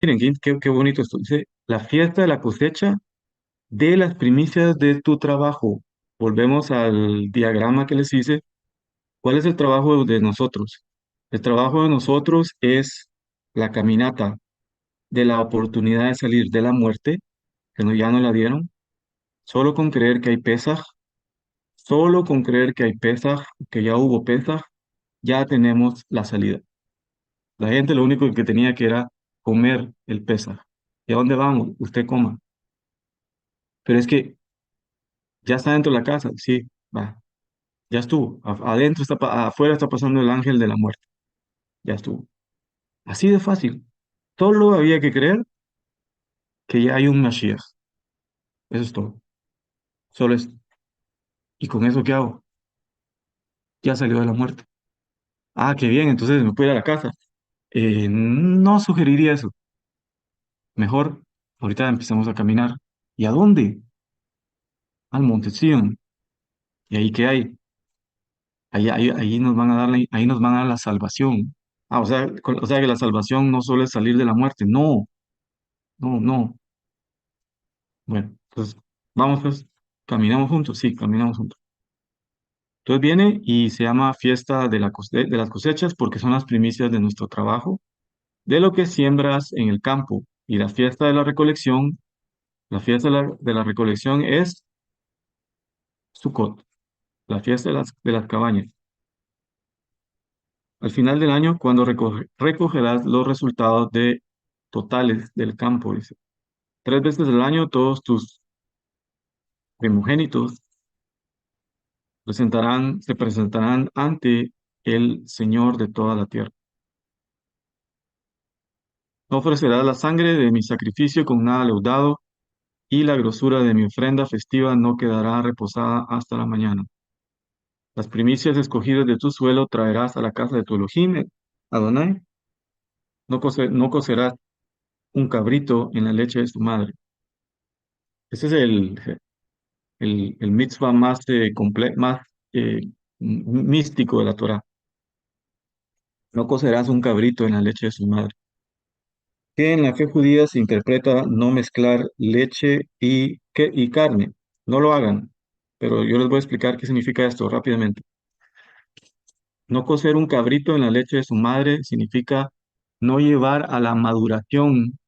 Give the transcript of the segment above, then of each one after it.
Miren, qué bonito esto. Dice, la fiesta de la cosecha de las primicias de tu trabajo. Volvemos al diagrama que les hice. ¿Cuál es el trabajo de nosotros? El trabajo de nosotros es la caminata de la oportunidad de salir de la muerte, que ya no la dieron, solo con creer que hay Pesaj, solo con creer que hay Pesaj, que ya hubo Pesaj, ya tenemos la salida. La gente lo único que tenía que era comer el Pesaj. ¿Y a dónde vamos? Usted coma. Pero es que ya está dentro de la casa, sí, va, ya estuvo. Adentro está, afuera está pasando el ángel de la muerte, ya estuvo. Así de fácil. Solo había que creer que ya hay un Mashiach. Eso es todo. Solo es. ¿Y con eso qué hago? Ya salió de la muerte. Ah, qué bien, entonces me puedo ir a la casa. No sugeriría eso. Mejor, ahorita empezamos a caminar. ¿Y a dónde? Al Monte Sion. ¿Y ahí qué hay? Ahí nos van a dar ahí nos van a dar la salvación. Ah, o sea que la salvación no solo es salir de la muerte. No, no, no. Bueno, pues vamos pues, caminamos juntos, sí, caminamos juntos. Entonces viene y se llama fiesta de de las cosechas porque son las primicias de nuestro trabajo, de lo que siembras en el campo. Y la fiesta de la recolección, la fiesta de la recolección es Sukkot, la fiesta de las cabañas. Al final del año, cuando recogerás los resultados de totales del campo, dice. 3 veces al año todos tus primogénitos se presentarán ante el Señor de toda la tierra. No ofrecerás la sangre de mi sacrificio con nada leudado, y la grosura de mi ofrenda festiva no quedará reposada hasta la mañana. Las primicias escogidas de tu suelo traerás a la casa de tu Elohim, Adonai. No cocerás un cabrito en la leche de su madre. Ese es el mitzvah más, más místico de la Torah. No cocerás un cabrito en la leche de su madre. Que en la fe judía se interpreta no mezclar leche y carne. No lo hagan, pero yo les voy a explicar qué significa esto rápidamente. No cocer un cabrito en la leche de su madre significa no llevar a la maduración,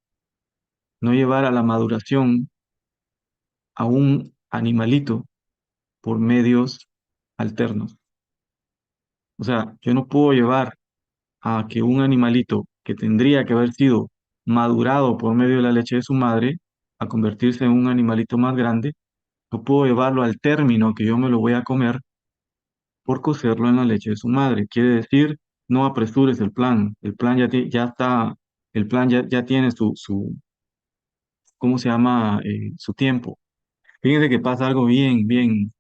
no llevar a la maduración a un animalito por medios alternos. O sea, yo no puedo llevar a que un animalito que tendría que haber sido madurado por medio de la leche de su madre, a convertirse en un animalito más grande, no puedo llevarlo al término que yo me lo voy a comer por cocerlo en la leche de su madre. Quiere decir, no apresures el plan ya está, el plan ya tiene ¿cómo se llama? Su tiempo. Fíjense que pasa algo bien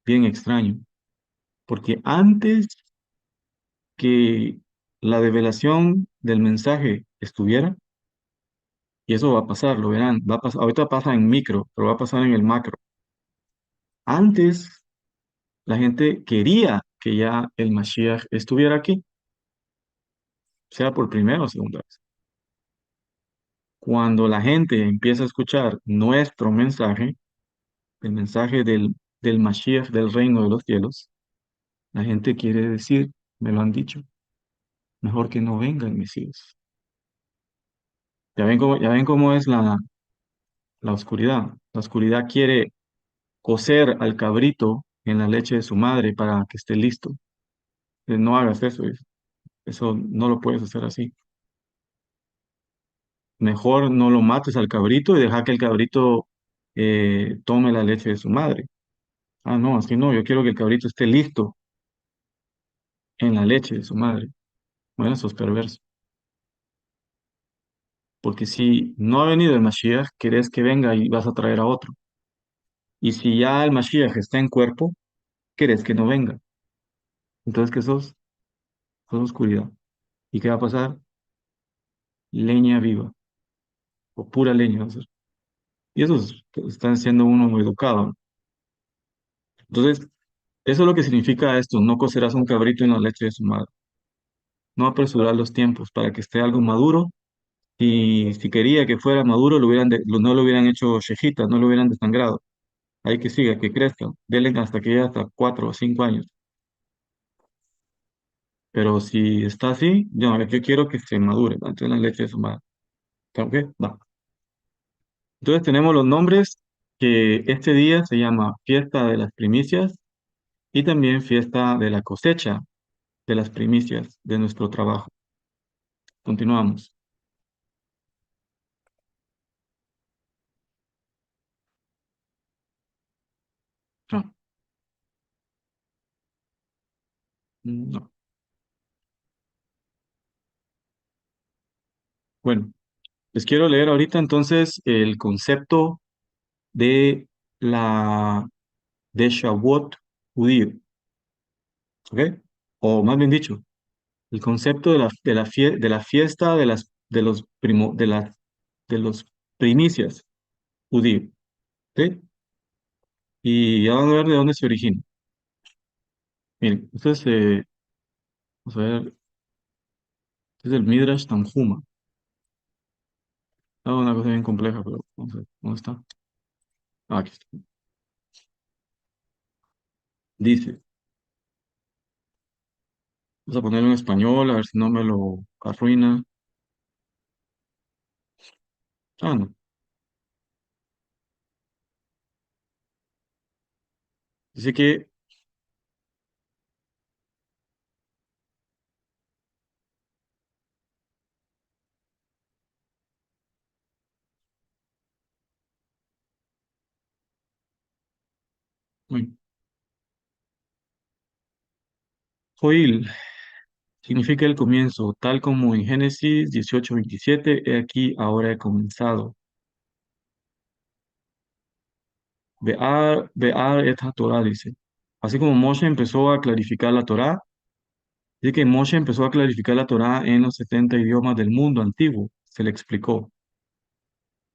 extraño, porque antes que la develación del mensaje estuviera, y eso va a pasar, lo verán, va a pasar, ahorita pasa en micro, pero va a pasar en el macro. Antes la gente quería que ya el Mashiach estuviera aquí, sea por primera o segunda vez. Cuando la gente empieza a escuchar nuestro mensaje, el mensaje del Mashiach del reino de los cielos, la gente quiere decir, me lo han dicho, mejor que no venga el Mesías. Ya ven cómo es la oscuridad. La oscuridad quiere cocer al cabrito en la leche de su madre para que esté listo. No hagas eso, eso no lo puedes hacer así. Mejor no lo mates al cabrito y deja que el cabrito tome la leche de su madre. Ah, no, así no, yo quiero que el cabrito esté listo en la leche de su madre. Bueno, eso es perverso. Porque si no ha venido el Mashiach, querés que venga y vas a traer a otro. Y si ya el Mashiach está en cuerpo, querés que no venga. Entonces, ¿qué sos? Sos oscuridad. ¿Y qué va a pasar? Leña viva, o pura leña va a ser. Y eso está siendo uno muy educado. Entonces, eso es lo que significa esto, no cocerás un cabrito en la leche de su madre. No apresurar los tiempos para que esté algo maduro Si quería que fuera maduro, no lo hubieran hecho shejita, no lo hubieran desangrado. Hay que siga, que crezca. Denle hasta que llegue hasta 4 o 5 años. Pero si está así, yo quiero que se madure, ¿no? Entonces la leche es más. ¿Ok? Va. Entonces tenemos los nombres que este día se llama Fiesta de las Primicias y también Fiesta de la Cosecha de las Primicias de nuestro trabajo. Continuamos. Ah, no. Bueno, les quiero leer ahorita entonces el concepto de la de Shavuot judío, ¿ok? O más bien dicho, el concepto de la fiesta de los primicias judío, ¿sí? Y ya van a ver de dónde se origina. Miren, entonces, vamos a ver, este es el Midrash Tanhuma. Ah, una cosa bien compleja, pero vamos a ver, ¿dónde está? Ah, aquí está. Dice, vamos a ponerlo en español, a ver si no me lo arruina. Ah, no. Dice que, bueno, Joil significa el comienzo, tal como en Génesis 18:27, he aquí, ahora he comenzado. Be'ar et Torah dice. Así como Moshe empezó a clarificar la Torá, dice que Moshe empezó a clarificar la Torá en los 70 idiomas del mundo antiguo, se le explicó.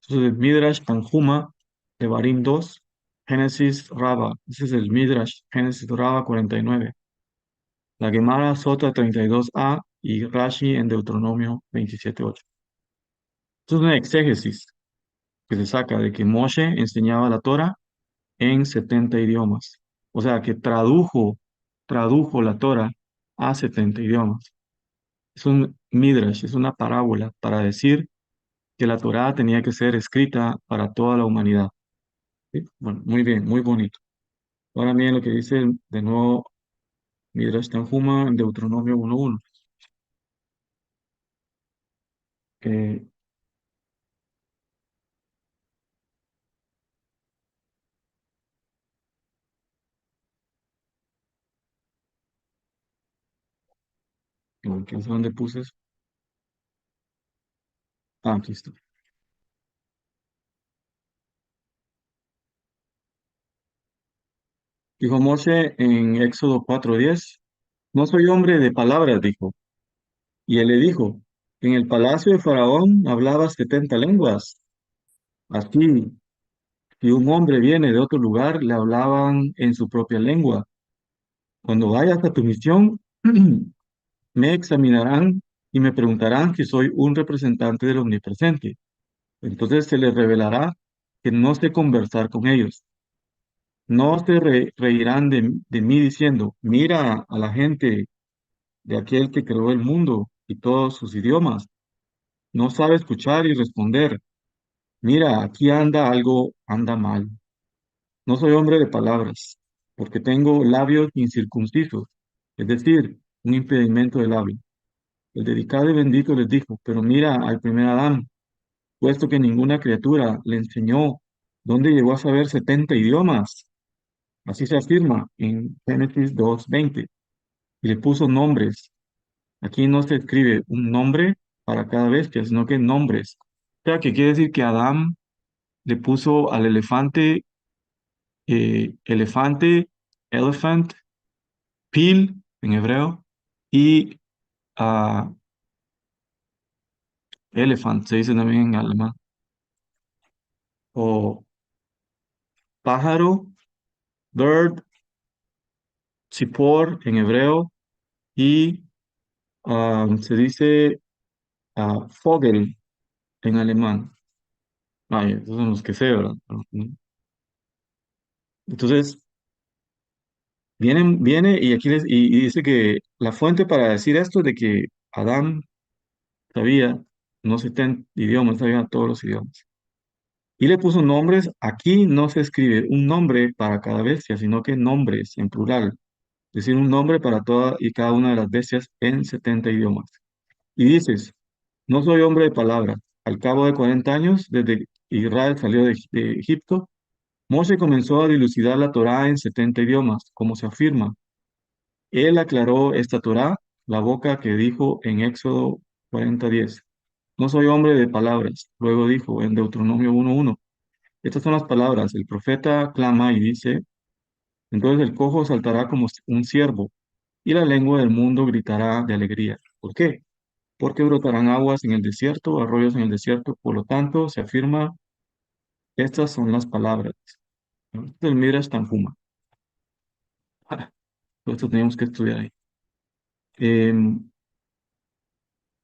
Entonces, Midrash Tanhuma, Devarim 2, Génesis Rabba, ese es el Midrash, Génesis Rabba 49, la Gemara Sota 32a y Rashi en Deuteronomio 27:8. Esto es una exégesis que se saca de que Moshe enseñaba la Torá en 70 idiomas. O sea, que tradujo la Torah a 70 idiomas. Es un midrash, es una parábola para decir que la Torah tenía que ser escrita para toda la humanidad. ¿Sí? Bueno, muy bien, muy bonito. Ahora miren lo que dice de nuevo Midrash Tanhuma en Deuteronomio 1:1. Que, que no sé dónde puse eso. Ah, aquí está. Dijo Moshe en Éxodo 4:10, no soy hombre de palabras, dijo. Y él le dijo, en el palacio de Faraón hablabas 70 lenguas. Así, si un hombre viene de otro lugar, le hablaban en su propia lengua. Cuando vayas a tu misión, me examinarán y me preguntarán si soy un representante del Omnipresente. Entonces se les revelará que no sé conversar con ellos. No se reirán de mí diciendo, mira a la gente de aquel que creó el mundo y todos sus idiomas. No sabe escuchar y responder. Mira, aquí anda algo, anda mal. No soy hombre de palabras, porque tengo labios incircuncisos, es decir, un impedimento del labio. El dedicado y bendito les dijo, pero mira al primer Adán, puesto que ninguna criatura le enseñó dónde llegó a saber 70 idiomas. Así se afirma en Génesis 2:20. Y le puso nombres. Aquí no se escribe un nombre para cada bestia, sino que nombres. O sea, que quiere decir que Adán le puso al elefante, elefante, elephant, pil en hebreo, y a elephant se dice también en alemán, o pájaro, bird, tzipor en hebreo, y se dice Vogel en alemán. Ay, esos son los que sé, ¿verdad? Entonces, viene y aquí y dice que la fuente para decir esto es de que Adán sabía no 70 idiomas, sabía todos los idiomas. Y le puso nombres. Aquí no se escribe un nombre para cada bestia, sino que nombres en plural. Es decir, un nombre para toda y cada una de las bestias en 70 idiomas. Y dices, no soy hombre de palabras. Al cabo de 40 años, desde que Israel salió de Egipto, Moshe comenzó a dilucidar la Torá en 70 idiomas, como se afirma. Él aclaró esta Torá, la boca que dijo en Éxodo 40:10. No soy hombre de palabras. Luego dijo en Deuteronomio 1:1. Estas son las palabras. El profeta clama y dice, entonces el cojo saltará como un ciervo y la lengua del mundo gritará de alegría. ¿Por qué? Porque brotarán aguas en el desierto, arroyos en el desierto. Por lo tanto, se afirma, estas son las palabras. ¿No? Este es el Midrash Tanhuma. Todo esto teníamos que estudiar ahí.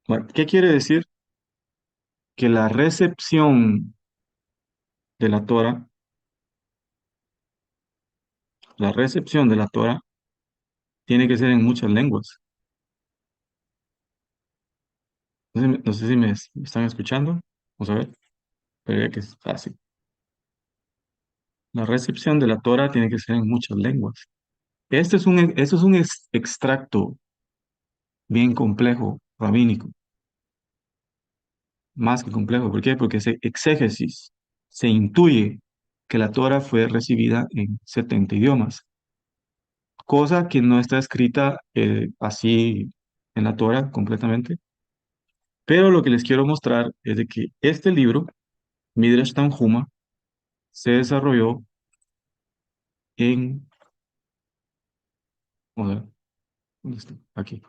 Bueno, ¿qué quiere decir? Que la recepción de la Torah, la recepción de la Torah tiene que ser en muchas lenguas. No sé si me están escuchando. Vamos a ver. Pero ya que es fácil. La recepción de la Torah tiene que ser en muchas lenguas. Esto es un extracto bien complejo, rabínico, más que complejo. ¿Por qué? Porque se exégesis, se intuye que la Torah fue recibida en 70 idiomas, cosa que no está escrita así en la Torah completamente. Pero lo que les quiero mostrar es de que este libro, Midrash Tanhuma, se desarrolló en... Vamos a ver, ¿dónde está? Aquí.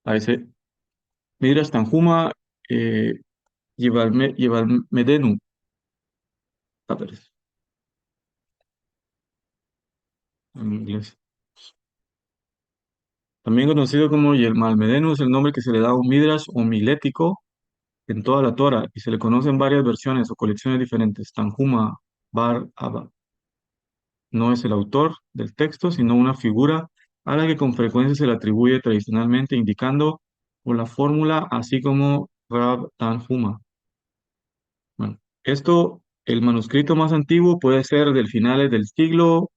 Ahí dice, Midrash Tanhuma, eh, Medenu, en inglés. También conocido como Yelmalmedenu, es el nombre que se le da a un midrash homilético en toda la Torah y se le conocen varias versiones o colecciones diferentes. Tanhuma Bar Abba no es el autor del texto, sino una figura a la que con frecuencia se le atribuye tradicionalmente, indicando por la fórmula, así como Rab Tanhuma. Bueno, el manuscrito más antiguo puede ser del finales del siglo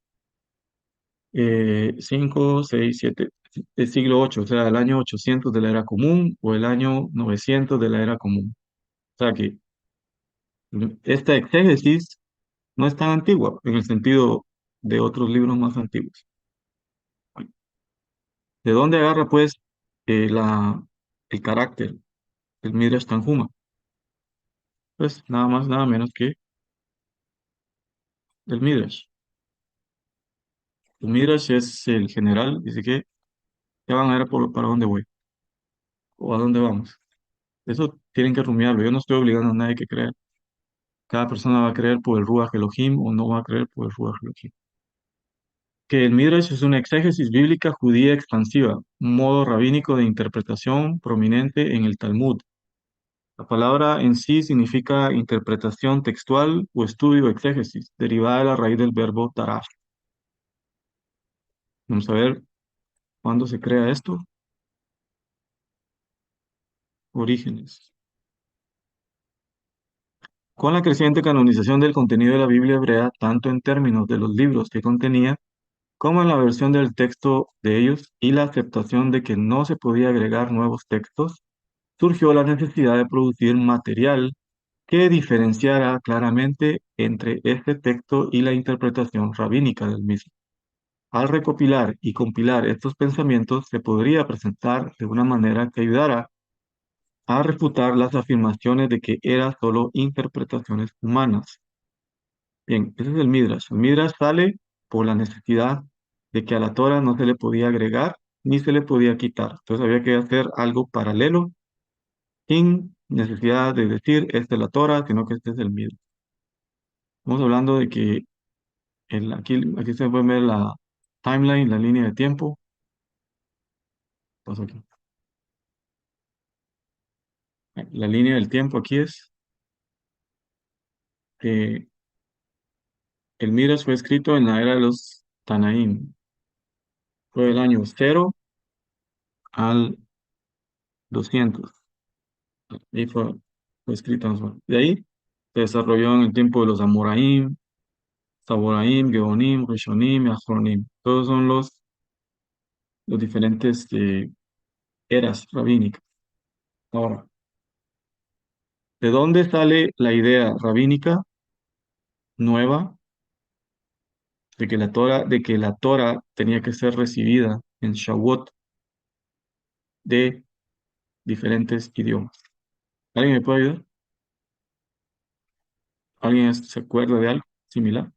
5, 6, 7, del siglo 8, o sea, el año 800 de la era común o el año 900 de la era común. O sea que esta exégesis no es tan antigua en el sentido de otros libros más antiguos. ¿De dónde agarra pues el carácter del Midrash Tanhuma? Pues nada más, nada menos que del Midrash. El Midrash es el general, dice que ya van a ver para dónde voy o a dónde vamos. Eso tienen que rumiarlo. Yo no estoy obligando a nadie que crea. Cada persona va a creer por el Ruach Elohim o no va a creer por el Ruach Elohim. Que el Midrash es una exégesis bíblica judía expansiva, un modo rabínico de interpretación prominente en el Talmud. La palabra en sí significa interpretación textual o estudio exégesis, derivada de la raíz del verbo tarash. Vamos a ver cuándo se crea esto. Orígenes. Con la creciente canonización del contenido de la Biblia hebrea, tanto en términos de los libros que contenía, como en la versión del texto de ellos y la aceptación de que no se podía agregar nuevos textos, surgió la necesidad de producir material que diferenciara claramente entre este texto y la interpretación rabínica del mismo. Al recopilar y compilar estos pensamientos, se podría presentar de una manera que ayudara a refutar las afirmaciones de que eran solo interpretaciones humanas. Bien, ese es el Midrash. El Midrash sale por la necesidad de que a la Torah no se le podía agregar ni se le podía quitar. Entonces había que hacer algo paralelo sin necesidad de decir esta es la Torah, sino que este es el Midrash. Estamos hablando de que aquí se puede ver la timeline, la línea de tiempo. Paso aquí. La línea del tiempo aquí es que el Midrash fue escrito en la era de los Tanaim. Fue del año 0 al 200. Y fue escrito en de ahí se desarrolló en el tiempo de los Amoraim, Saboraim, Geonim, Rishonim y Achronim. Todos son los diferentes eras rabínicas. Ahora, ¿de dónde sale la idea rabínica nueva de que la Torah tenía que ser recibida en Shavuot de diferentes idiomas? ¿Alguien me puede ayudar? ¿Alguien se acuerda de algo similar?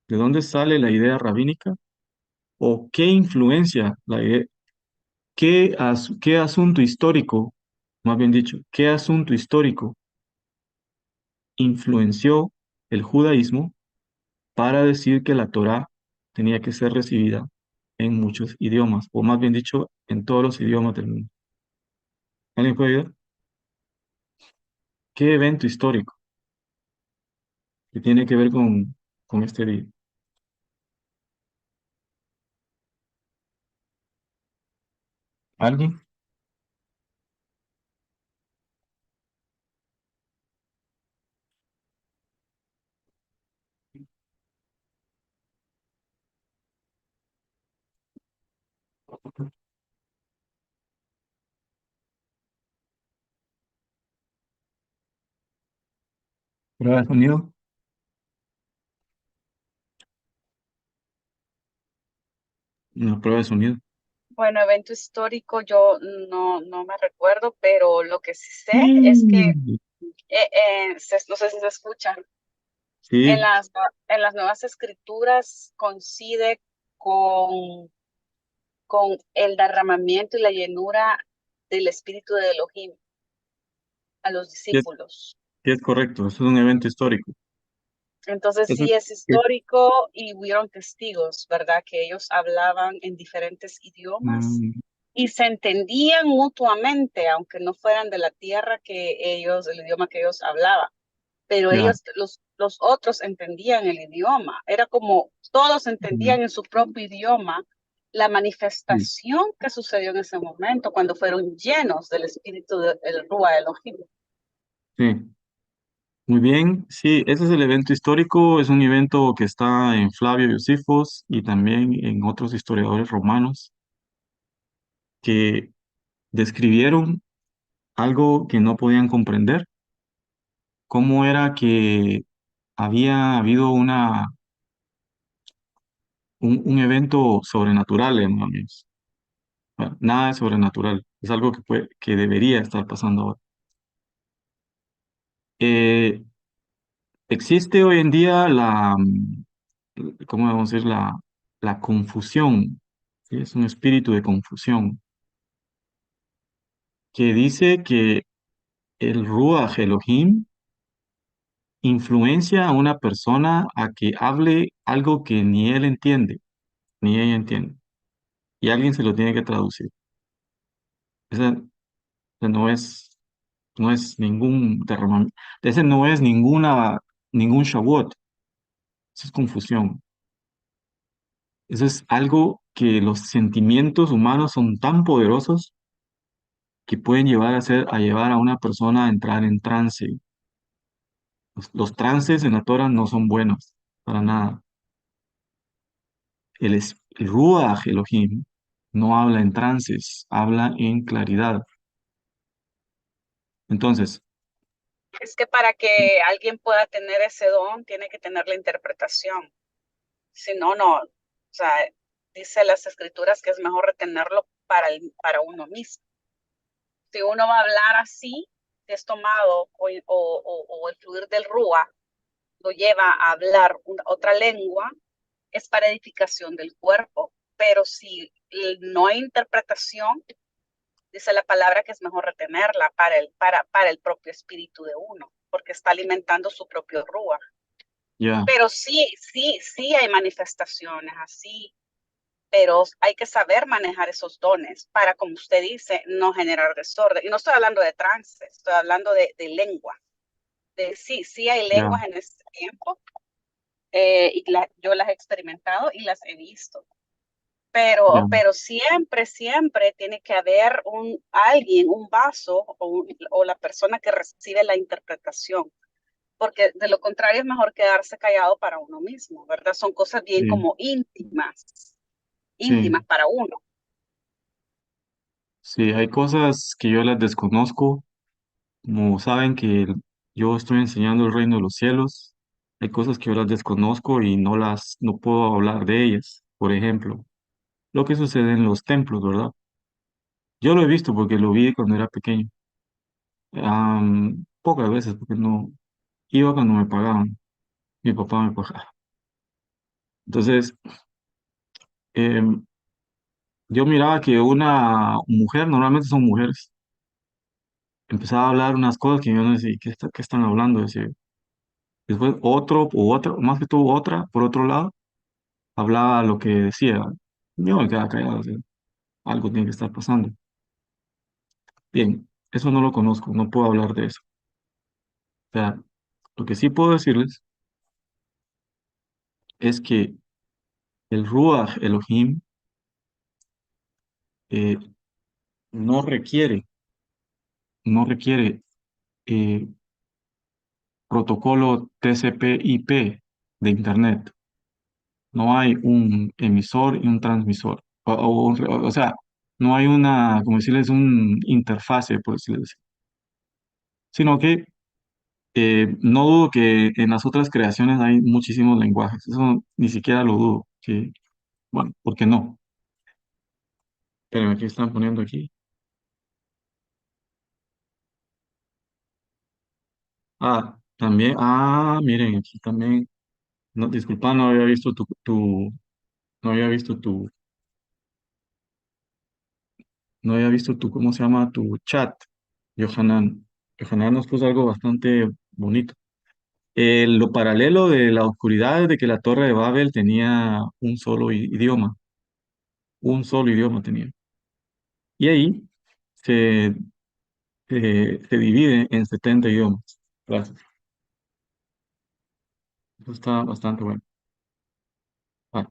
¿De dónde sale la idea rabínica? ¿O qué influencia la idea? ¿Qué asunto histórico, más bien dicho, qué asunto histórico influenció el judaísmo para decir que la Torá tenía que ser recibida en muchos idiomas, o más bien dicho, en todos los idiomas del mundo? ¿Alguien puede ayudar? ¿Qué evento histórico que tiene que ver con este día? ¿Alguien? ¿Prueba de sonido? Una prueba de sonido. Bueno, evento histórico yo no me recuerdo, pero lo que sí sé es que, Sí, no sé si se escucha, sí, en las nuevas escrituras coincide con, con el derramamiento y la llenura del espíritu de Elohim a los sí discípulos. es correcto, eso es un evento histórico. Entonces Eso sí es es, histórico y hubieron testigos, ¿verdad? Que ellos hablaban en diferentes idiomas mm, y se entendían mutuamente, aunque no fueran de la tierra que ellos, el idioma que ellos hablaban. Pero ya, ellos, los otros entendían el idioma. Era como todos mm, entendían en su propio idioma la sí, manifestación que sucedió en ese momento cuando fueron llenos del espíritu del Rúa Elohim. sí. Muy bien, sí, ese es el evento histórico, es un evento que está en Flavio Josefos y también en otros historiadores romanos que describieron algo que no podían comprender, cómo era que había habido un evento sobrenatural en ellos. Bueno, nada de sobrenatural, es algo que debería estar pasando ahora. Eh, Existe hoy en día ¿cómo vamos a decir? La confusión, ¿sí? Es un espíritu de confusión que dice que el Ruach Elohim influencia a una persona a que hable algo que ni él entiende, ni ella entiende, y alguien se lo tiene que traducir. Ese no es ningún derramamiento, ese no es ningún Shavuot, eso es confusión. Eso es algo que los sentimientos humanos son tan poderosos que pueden llevar a una persona a entrar en trance. Los trances en la Torah no son buenos, para nada. El Ruach Elohim no habla en trances, habla en claridad. Entonces, Es que para que alguien pueda tener ese don, tiene que tener la interpretación. Si no, no. O sea, dice las escrituras que es mejor retenerlo para uno mismo. Si uno va a hablar así, si es tomado o el fluir del Rúa lo lleva a hablar otra lengua, es para edificación del cuerpo. Pero si no hay interpretación, dice la palabra que es mejor retenerla para el propio espíritu de uno, porque está alimentando su propio Rúa. ya, Pero sí hay manifestaciones así. pero hay que saber manejar esos dones para, como usted dice, no generar desorden. Y no estoy hablando de trance, estoy hablando de lengua. De sí, sí hay Ya, lenguas en este tiempo, yo las he experimentado y las he visto. ya, Pero siempre, siempre tiene que haber alguien, un vaso o la persona que recibe la interpretación, porque de lo contrario es mejor quedarse callado para uno mismo, ¿verdad? Son cosas bien sí, como íntimas, íntimas sí, para uno. sí, hay cosas que yo las desconozco, como saben que yo estoy enseñando el reino de los cielos, hay cosas que yo las desconozco y no puedo hablar de ellas. Por ejemplo, lo que sucede en los templos, ¿verdad? Yo lo he visto porque lo vi cuando era pequeño. Pocas veces, porque no iba cuando me pagaban. Mi papá me pagaba. Entonces, em, yo miraba que una mujer, normalmente son mujeres, empezaba a hablar unas cosas que yo no decía, ¿qué están hablando? Decía. Después otro o otra, más que todo otra, por otro lado, hablaba lo que decía. Yo me quedaba callado, decía, algo tiene que estar pasando. Bien, eso no lo conozco, no puedo hablar de eso. O sea, lo que sí puedo decirles es que el Ruach Elohim eh, no requiere, no requiere eh, protocolo TCP/IP de Internet. No hay un emisor y un transmisor. O sea, no hay una, como decirles, un interfase, por decirles así. Sino que no dudo que en las otras creaciones hay muchísimos lenguajes. Eso ni siquiera lo dudo. Que, bueno, ¿por qué no? Pero aquí están poniendo aquí. También, miren, aquí también. No, disculpa, no había visto no había visto no había visto ¿cómo se llama? Tu chat, Johanan. Johanan nos puso algo bastante bonito. Lo paralelo de la oscuridad es de que la Torre de Babel tenía un solo idioma, un solo idioma tenía. Y ahí se, se divide en 70 idiomas. Gracias. Eso está bastante bueno. Ah,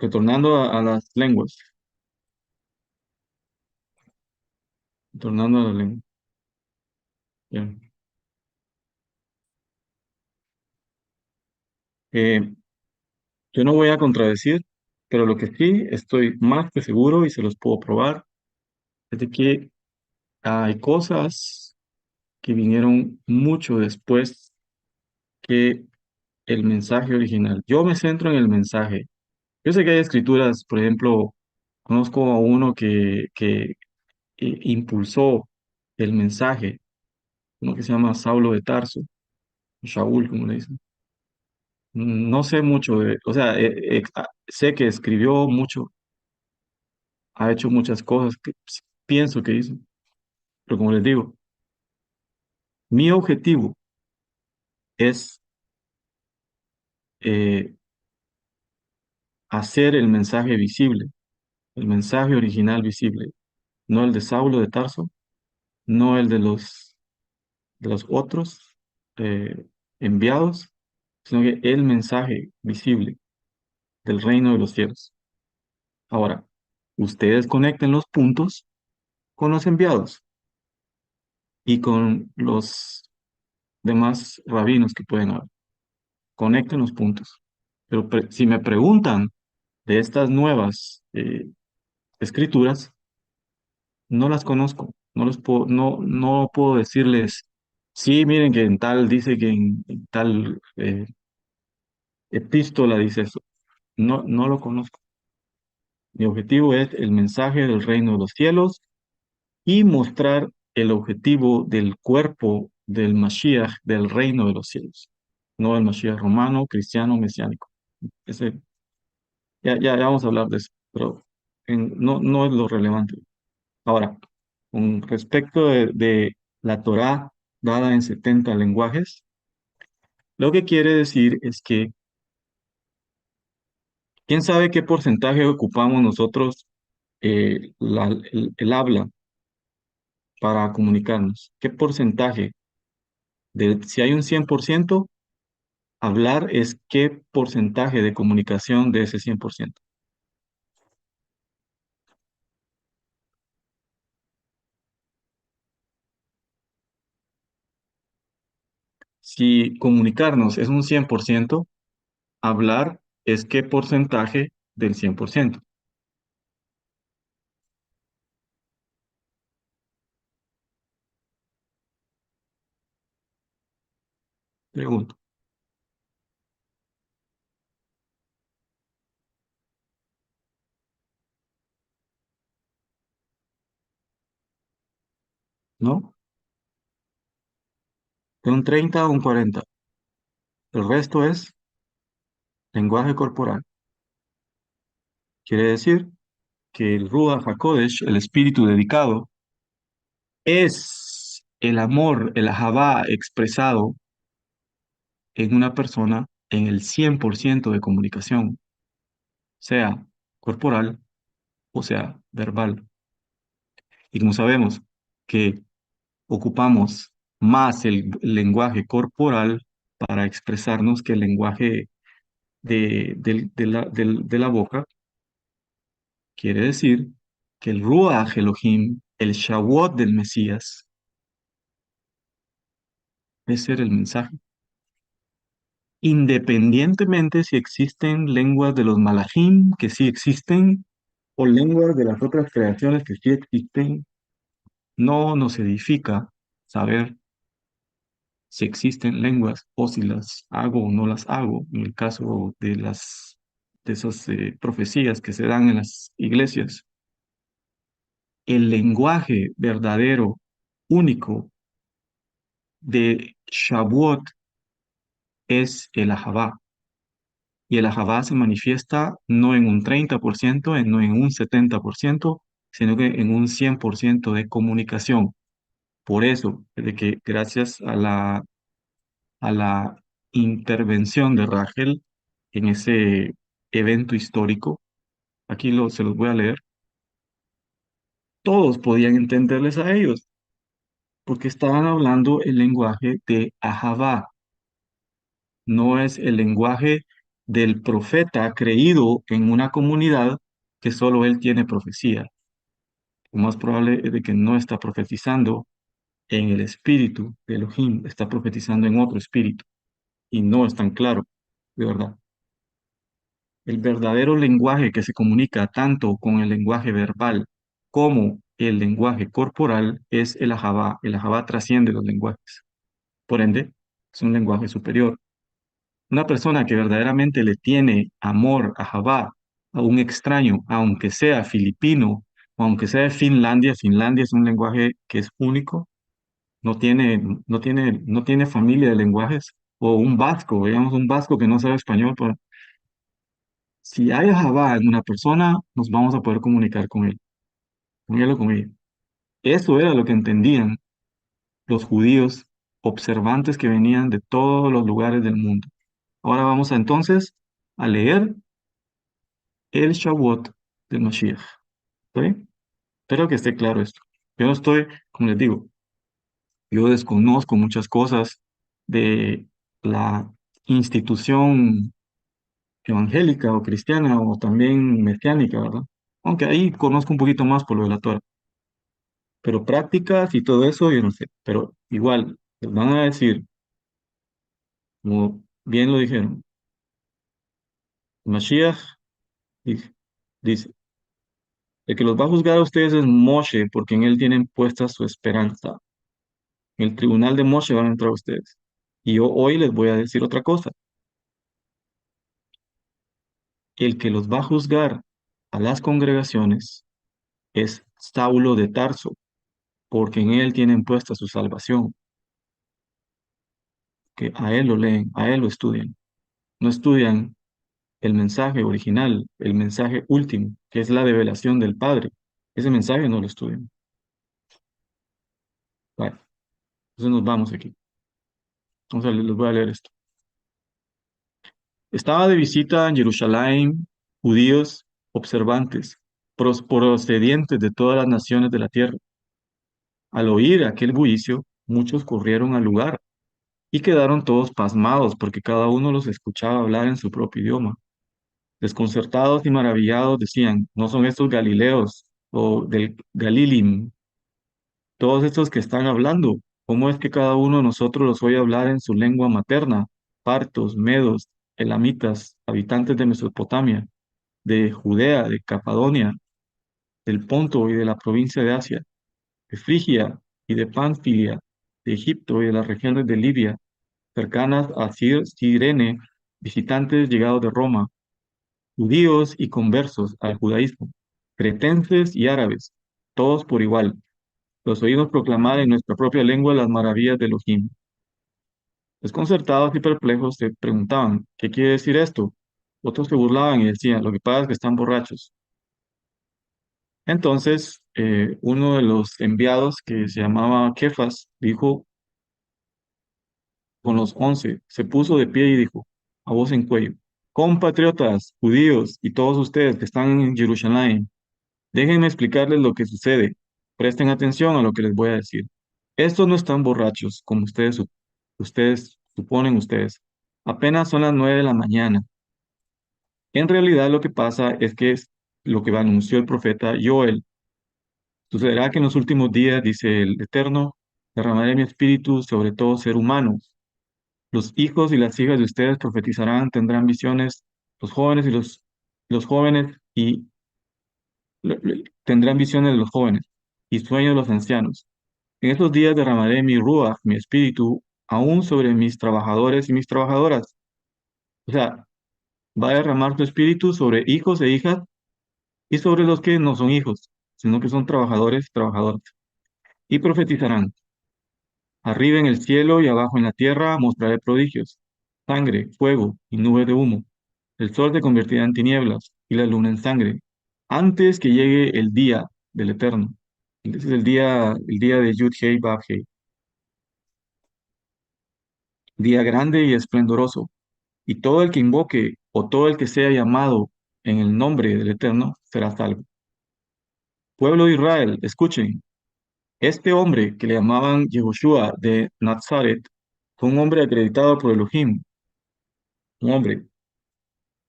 retornando a las lenguas, retornando a las lenguas. Bien. Eh, yo no voy a contradecir, pero lo que sí estoy más que seguro y se los puedo probar es de que hay cosas que vinieron mucho después que el mensaje original. Yo me centro en el mensaje. Yo sé que hay escrituras, por ejemplo, conozco a uno que impulsó el mensaje, uno que se llama Saulo de Tarso, Shaul, como le dicen. No sé mucho o sea, sé que escribió mucho, ha hecho muchas cosas que pienso que hizo, pero como les digo, mi objetivo es eh, hacer el mensaje visible, el mensaje original visible, no el de Saulo de Tarso, no el de los otros enviados, sino que el mensaje visible del reino de los cielos. Ahora, ustedes conecten los puntos con los enviados y con los demás rabinos que pueden haber. Conecten los puntos. Pero si me preguntan de estas nuevas escrituras, no las conozco. No puedo decirles, sí, miren que en tal dice que en tal epístola dice eso. No, no lo conozco. Mi objetivo es el mensaje del reino de los cielos y mostrar el objetivo del cuerpo del Mashiach del reino de los cielos, no el Mashiach romano, cristiano, mesiánico. Ese, ya vamos a hablar de eso, pero no es lo relevante. Ahora, con respecto de la Torá dada en 70 lenguajes, lo que quiere decir es que ¿Quién sabe qué porcentaje ocupamos nosotros el habla para comunicarnos? ¿Qué porcentaje? Si hay un 100%, hablar es qué porcentaje de comunicación de ese 100%. Si comunicarnos es un 100%, hablar es qué porcentaje del 100%. Pregunto, ¿no? De un 30 a un 40. El resto es lenguaje corporal. Quiere decir que el Ruach HaKodesh, el espíritu dedicado, es el amor, el Ahavá expresado en una persona en el 100% de comunicación, sea corporal o sea verbal. Y como sabemos que ocupamos más el lenguaje corporal para expresarnos que el lenguaje de la boca, quiere decir que el Ruach Elohim, el Shawot del Mesías, es ser el mensaje. Independientemente si existen lenguas de los malachim, que sí existen, o lenguas de las otras creaciones que sí existen, no nos edifica saber si existen lenguas o si las hago o no las hago, en el caso de esas profecías que se dan en las iglesias. El lenguaje verdadero, único de Shavuot es el Ahavá. Y el Ahavá se manifiesta no en un 30%, no en un 70%, sino que en un 100% de comunicación. Por eso, de que gracias a la intervención de Rachel en ese evento histórico, se los voy a leer, todos podían entenderles a ellos, porque estaban hablando el lenguaje de Ahavá, no es el lenguaje del profeta creído en una comunidad que solo él tiene profecía. Lo más probable es de que no está profetizando en el espíritu de Elohim, está profetizando en otro espíritu, y no es tan claro, de verdad. El verdadero lenguaje que se comunica tanto con el lenguaje verbal como el lenguaje corporal es el Ahabá. El Ahabá trasciende los lenguajes. Por ende, es un lenguaje superior. Una persona que verdaderamente le tiene amor a Ahabá a un extraño, aunque sea filipino o aunque sea de Finlandia, Finlandia es un lenguaje que es único, no tiene familia de lenguajes, o un vasco, veamos un vasco que no sabe español, si hay Java en una persona, nos vamos a poder comunicar con él o con ella. Eso era lo que entendían los judíos observantes que venían de todos los lugares del mundo. Ahora vamos entonces a leer el Shavuot del Mashiach. ¿Está bien? Espero que esté claro esto. Yo no estoy, como les digo, yo desconozco muchas cosas de la institución evangélica o cristiana o también mesiánica, ¿verdad? Aunque ahí conozco un poquito más por lo de la Torah. Pero prácticas y todo eso, yo no sé. Pero igual, les van a decir, como bien lo dijeron, Mashiach dice, dice, el que los va a juzgar a ustedes es Moshe, porque en él tienen puesta su esperanza. En el tribunal de Moshe van a entrar ustedes. Y yo hoy les voy a decir otra cosa. El que los va a juzgar a las congregaciones es Saulo de Tarso, porque en él tienen puesta su salvación. Que a él lo leen, a él lo estudian. No estudian el mensaje original, el mensaje último, que es la revelación del Padre. Ese mensaje no lo estudian. Vale, entonces nos vamos aquí. Les voy a leer esto. Estaba de visita en Jerusalén judíos observantes, procedientes de todas las naciones de la tierra. Al oír aquel bullicio, muchos corrieron al lugar y quedaron todos pasmados porque cada uno los escuchaba hablar en su propio idioma. Desconcertados y maravillados decían, ¿no son estos Galileos o del Galilim, todos estos que están hablando? ¿Cómo es que cada uno de nosotros los oye hablar en su lengua materna? Partos, medos, elamitas, habitantes de Mesopotamia, de Judea, de Capadonia, del Ponto y de la provincia de Asia, de Frigia y de Panfilia, de Egipto y de las regiones de Libia, cercanas a Cirene, visitantes llegados de Roma, judíos y conversos al judaísmo, cretenses y árabes, todos por igual. Los oímos proclamar en nuestra propia lengua las maravillas de Elohim. Desconcertados y perplejos se preguntaban, ¿qué quiere decir esto? Otros se burlaban y decían, lo que pasa es que están borrachos. Entonces, uno de los enviados que se llamaba Kefas dijo con los 11, se puso de pie y dijo, a voz en cuello, compatriotas, judíos y todos ustedes que están en Jerusalén, déjenme explicarles lo que sucede. Presten atención a lo que les voy a decir. Estos no están borrachos, como ustedes suponen ustedes. Apenas son las 9 de la mañana. En realidad lo que pasa es que es lo que anunció el profeta Joel. Sucederá que en los últimos días, dice el Eterno, derramaré mi espíritu sobre todo ser humano. Los hijos y las hijas de ustedes profetizarán, tendrán visiones, los jóvenes y tendrán visiones de los jóvenes y sueños de los ancianos. En esos días derramaré mi ruach, mi espíritu, aún sobre mis trabajadores y mis trabajadoras. O sea, va a derramar su espíritu sobre hijos e hijas y sobre los que no son hijos, sino que son trabajadores y trabajadoras. Y profetizarán. Arriba en el cielo y abajo en la tierra mostraré prodigios, sangre, fuego y nubes de humo. El sol se convertirá en tinieblas y la luna en sangre, antes que llegue el día del Eterno. Ese es el día de Yud Hei Vav Hei, día grande y esplendoroso. Y todo el que invoque o todo el que sea llamado en el nombre del Eterno será salvo. Pueblo de Israel, escuchen, este hombre que le llamaban Yehoshua de Nazaret fue un hombre acreditado por Elohim, un hombre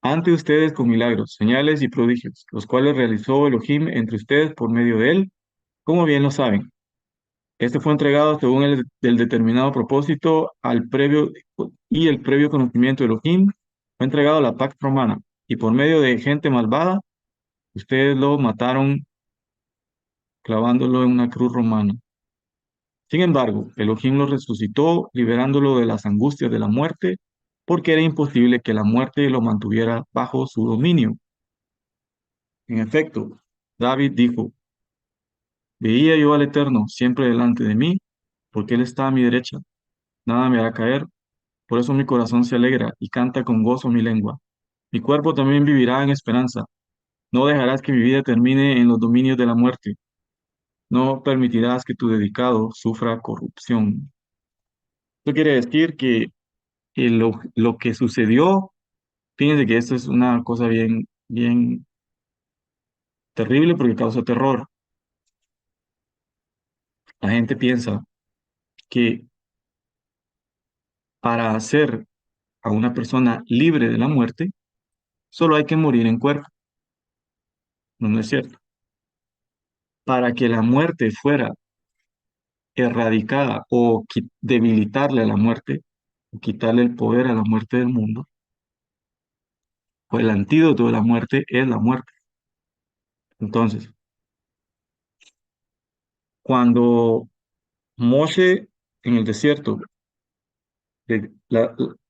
ante ustedes con milagros, señales y prodigios, los cuales realizó Elohim entre ustedes por medio de él, como bien lo saben. Este fue entregado según el determinado propósito al previo y el previo conocimiento de Elohim, fue entregado a la Pax Romana, y por medio de gente malvada, ustedes lo mataron clavándolo en una cruz romana. Sin embargo, Elohim lo resucitó, liberándolo de las angustias de la muerte, porque era imposible que la muerte lo mantuviera bajo su dominio. En efecto, David dijo, veía yo al Eterno siempre delante de mí, porque Él está a mi derecha, nada me hará caer, por eso mi corazón se alegra y canta con gozo mi lengua. Mi cuerpo también vivirá en esperanza, no dejarás que mi vida termine en los dominios de la muerte, no permitirás que tu dedicado sufra corrupción. Esto quiere decir que lo que sucedió, fíjense que esto es una cosa bien, bien terrible porque causa terror. La gente piensa que para hacer a una persona libre de la muerte, solo hay que morir en cuerpo. No, no es cierto. Para que la muerte fuera erradicada o debilitarle a la muerte, o quitarle el poder a la muerte del mundo, pues el antídoto de la muerte es la muerte. Entonces, cuando Moshe en el desierto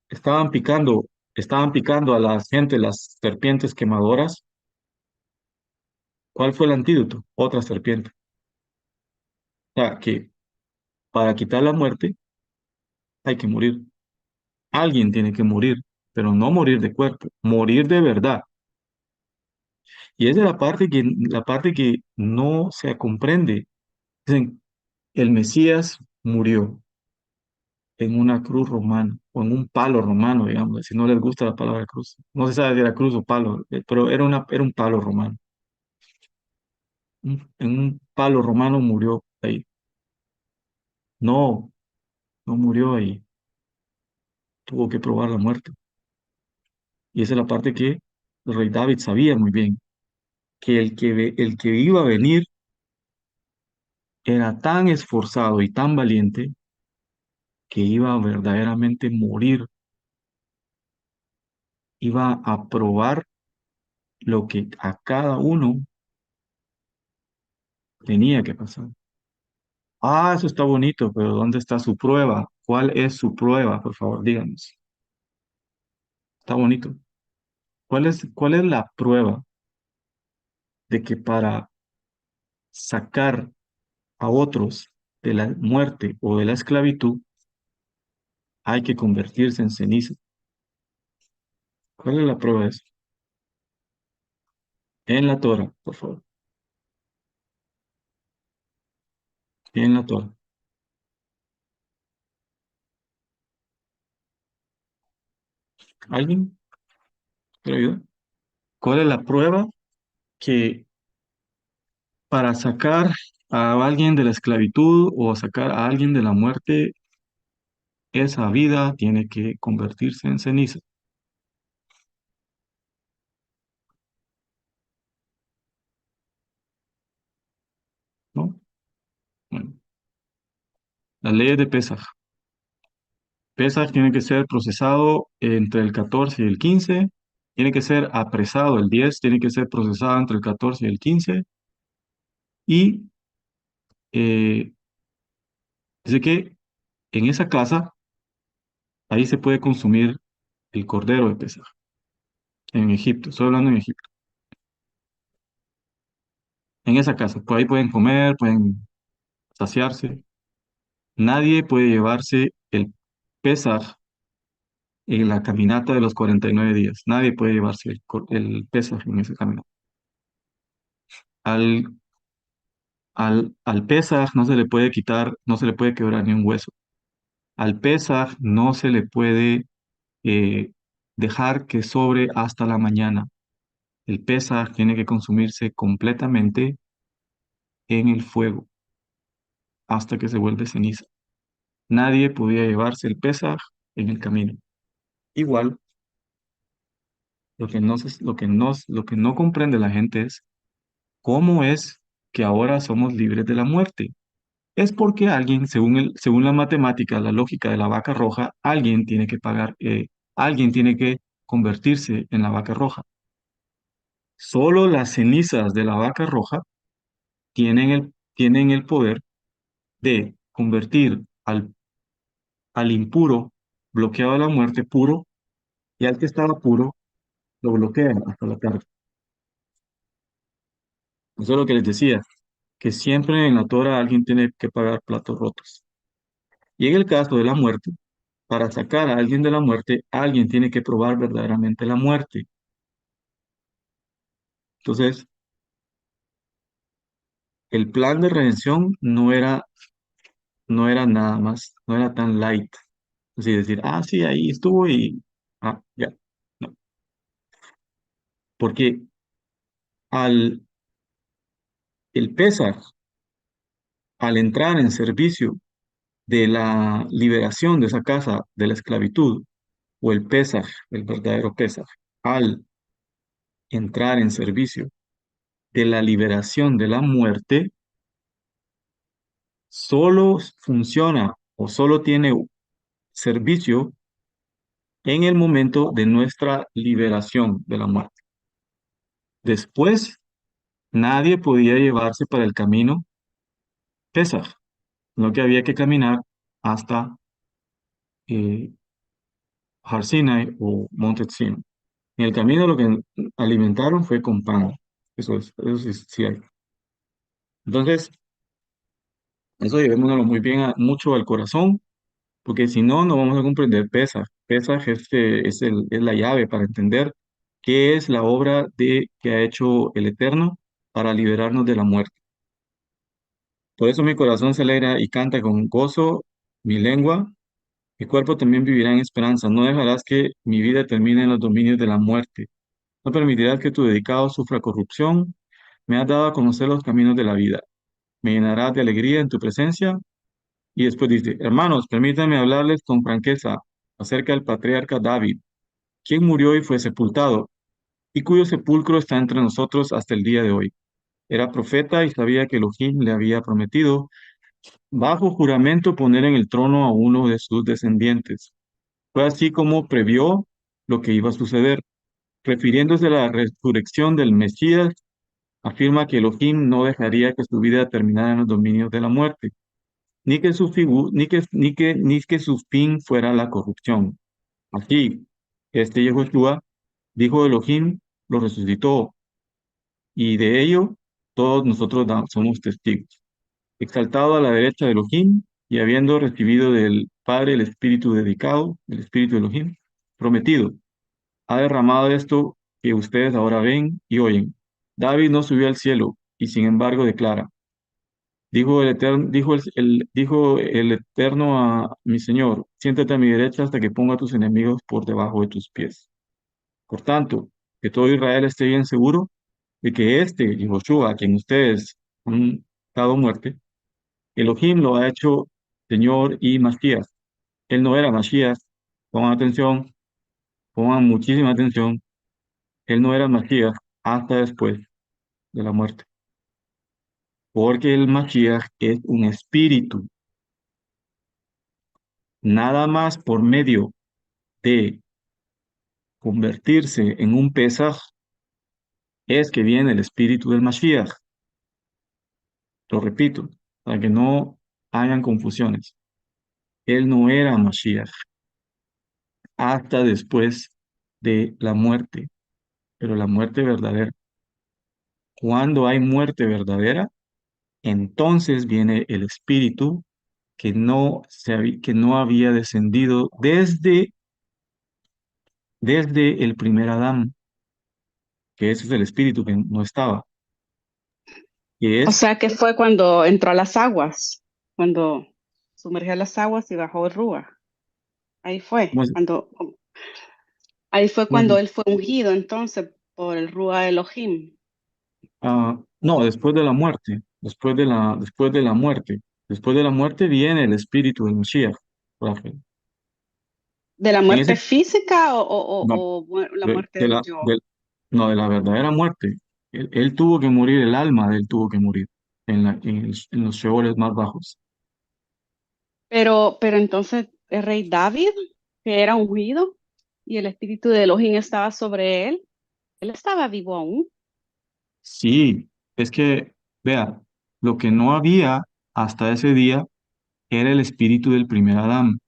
estaban picando a la gente las serpientes quemadoras, ¿cuál fue el antídoto? Otra serpiente. O sea, que para quitar la muerte hay que morir. Alguien tiene que morir, pero no morir de cuerpo, morir de verdad. Y esa es la parte que no se comprende. Dicen, el Mesías murió en una cruz romana. o en un palo romano, digamos, si no les gusta la palabra cruz. No se sabe si era cruz o palo, pero era un palo romano. En un palo romano murió ahí. No, no murió ahí. Tuvo que probar la muerte. Y esa es la parte que el rey David sabía muy bien, que el que iba a venir era tan esforzado y tan valiente que iba a verdaderamente morir, iba a probar lo que a cada uno tenía que pasar. Ah, eso está bonito, pero ¿dónde está su prueba? ¿Cuál es su prueba? Por favor, díganos. Está bonito. Cuál es la prueba de que para sacar a otros de la muerte o de la esclavitud hay que convertirse en ceniza? ¿Cuál es la prueba de eso? En la Torah, por favor. En la Torah. ¿Alguien? ¿Quiere ayuda? ¿Cuál es la prueba que para sacar a alguien de la esclavitud o sacar a alguien de la muerte, esa vida tiene que convertirse en ceniza? ¿No? Bueno, las leyes de Pesaj. Pesaj tiene que ser procesado entre el 14 y el 15. Tiene que ser apresado el 10. Tiene que ser procesado entre el 14 y el 15. Y eh, dice que en esa casa, ahí se puede consumir el cordero de Pesaj. En Egipto, estoy hablando en Egipto. En esa casa, pues ahí pueden comer, pueden saciarse. Nadie puede llevarse el Pesaj en la caminata de los 49 días. Nadie puede llevarse el Pesaj en esa caminata. Al, al Pesaj no se le puede quitar, no se le puede quebrar ni un hueso. Al Pesaj no se le puede eh, dejar que sobre hasta la mañana. El Pesaj tiene que consumirse completamente en el fuego hasta que se vuelve ceniza. Nadie podía llevarse el Pesaj en el camino. Igual, lo que no comprende la gente es cómo es que ahora somos libres de la muerte. Es porque alguien, según la matemática, la lógica de la vaca roja, alguien tiene que pagar, alguien tiene que convertirse en la vaca roja. Solo las cenizas de la vaca roja tienen el poder de convertir al impuro, bloqueado de la muerte, puro, y al que estaba puro, lo bloquean hasta la tarde. Eso es lo que les decía, que siempre en la Torah alguien tiene que pagar platos rotos. Y en el caso de la muerte, para sacar a alguien de la muerte, alguien tiene que probar verdaderamente la muerte. Entonces, el plan de redención no era nada más, no era tan light. Así decir, ah, sí, ahí estuvo y, ah, ya. No, porque al el Pesaj, al entrar en servicio de la liberación de esa casa de la esclavitud, o el Pesaj, el verdadero Pesaj, al entrar en servicio de la liberación de la muerte, solo funciona o solo tiene servicio en el momento de nuestra liberación de la muerte. Después, nadie podía llevarse para el camino Pesaj, lo que había que caminar hasta eh, Har Sinai o Monte Sinai. En el camino lo que alimentaron fue con pan. Eso sí, sí hay. Entonces, eso llevémoslo muy bien, mucho al corazón, porque si no, no vamos a comprender Pesaj. Pesaj es la llave para entender qué es la obra que ha hecho el Eterno para liberarnos de la muerte. Por eso mi corazón se alegra y canta con gozo mi lengua, Mi cuerpo también vivirá en esperanza. No dejarás que mi vida termine en los dominios de la muerte. No permitirás que tu dedicado sufra corrupción. Me has dado a conocer los caminos de la vida. Me llenarás de alegría en tu presencia. Y después dice, hermanos, permítanme hablarles con franqueza acerca del patriarca David, quien murió y fue sepultado, y cuyo sepulcro está entre nosotros hasta el día de hoy. Era profeta y sabía que Elohim le había prometido, bajo juramento, poner en el trono a uno de sus descendientes. Fue así como previó lo que iba a suceder. Refiriéndose a la resurrección del Mesías, afirma que Elohim no dejaría que su vida terminara en los dominios de la muerte, ni que su fin fuera la corrupción. Así, este Yehoshua, dijo Elohim, lo resucitó, y de ello todos nosotros somos testigos. Exaltado a la derecha de Elohim, y habiendo recibido del Padre el Espíritu dedicado, el Espíritu de Elohim, prometido, ha derramado esto que ustedes ahora ven y oyen. David no subió al cielo, y sin embargo declara, dijo el Eterno a mi Señor, siéntate a mi derecha hasta que ponga a tus enemigos por debajo de tus pies. Por tanto, que todo Israel esté bien seguro de que este Yehoshua, a quien ustedes han dado muerte, Elohim lo ha hecho Señor y Masías. Él no era Masías. Pongan atención, pongan muchísima atención. Él no era Masías hasta después de la muerte. Porque el Masías es un espíritu. Nada más por medio de convertirse en un Pesaj es que viene el espíritu del Mashiach. Lo repito, para que no hayan confusiones. Él no era Mashiach hasta después de la muerte, pero la muerte verdadera. Cuando hay muerte verdadera, entonces viene el espíritu que no había descendido desde el primer Adán, que ese es el espíritu que no estaba, que O es, sea que fue cuando entró a las aguas, cuando sumergió las aguas y bajó el Rúa. Ahí ¿cómo fue, es? ahí fue ¿Cómo cuando es? él fue ungido entonces por el Rúa Elohim. No, después de la muerte, después de la muerte viene el espíritu del Mashiach, Rafael. ¿De la En muerte ese, física no, la de, muerte de del la, yo? del- no, de la verdadera muerte. Él tuvo que morir, el alma de él tuvo que morir en los sheoles más bajos. Pero entonces el rey David, que era ungido, y el espíritu de Elohim estaba sobre él estaba vivo aún. Sí, es que, vea, lo que no había hasta ese día era el espíritu del primer Adán.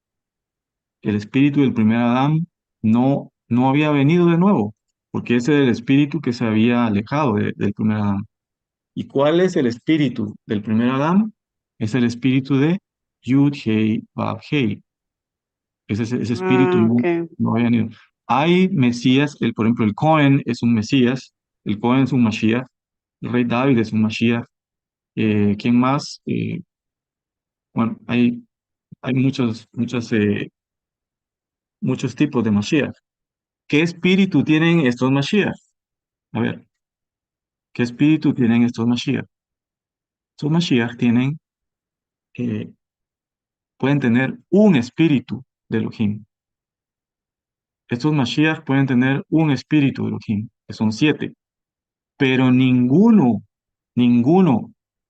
El espíritu del primer Adán no había venido de nuevo, porque ese era el espíritu que se había alejado del primer Adán. ¿Y cuál es el espíritu del primer Adán? Es el espíritu de Yud Hei Vav Hei. Ese espíritu Ah, no, ok. no había venido. Hay Mesías, por ejemplo, el Cohen es un Mesías, el Cohen es un Mashiach, el rey David es un Mashiach. ¿Quién más? Bueno, hay muchos tipos de Mashiach. ¿Qué espíritu tienen estos Mashiach? A ver, ¿qué espíritu tienen estos Mashiach? Estos Mashiach eh, pueden tener un espíritu de Elohim. Estos Mashiach pueden tener un espíritu de Elohim, que son 7, pero ninguno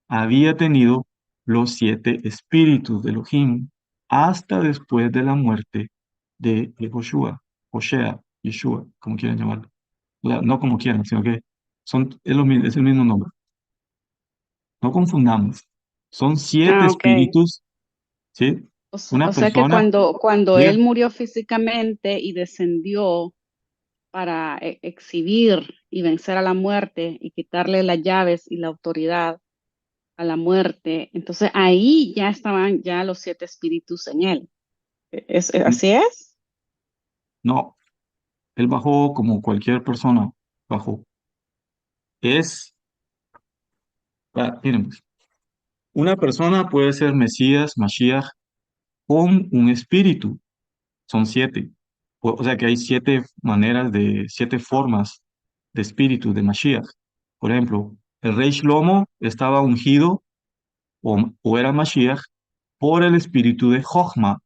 había tenido los 7 espíritus de Elohim hasta después de la muerte de Yehoshua, Hoshea, Yeshua, como quieran llamarlo. No como quieran, sino que es el mismo nombre. No confundamos. Son 7 Ah, ok. espíritus, ¿sí? O Una sea que persona, cuando diga, él murió físicamente y descendió para exhibir y vencer a la muerte y quitarle las llaves y la autoridad a la muerte, entonces ahí ya estaban ya los 7 espíritus en él. ¿Así es? no, él bajó como cualquier persona bajó. Es, miren, pues, una persona puede ser Mesías, Mashiach, con un espíritu. son siete. O sea que hay siete maneras de, siete formas de espíritu de Mashiach. Por ejemplo, el rey Shlomo estaba ungido o era Mashiach por el espíritu de Jochma.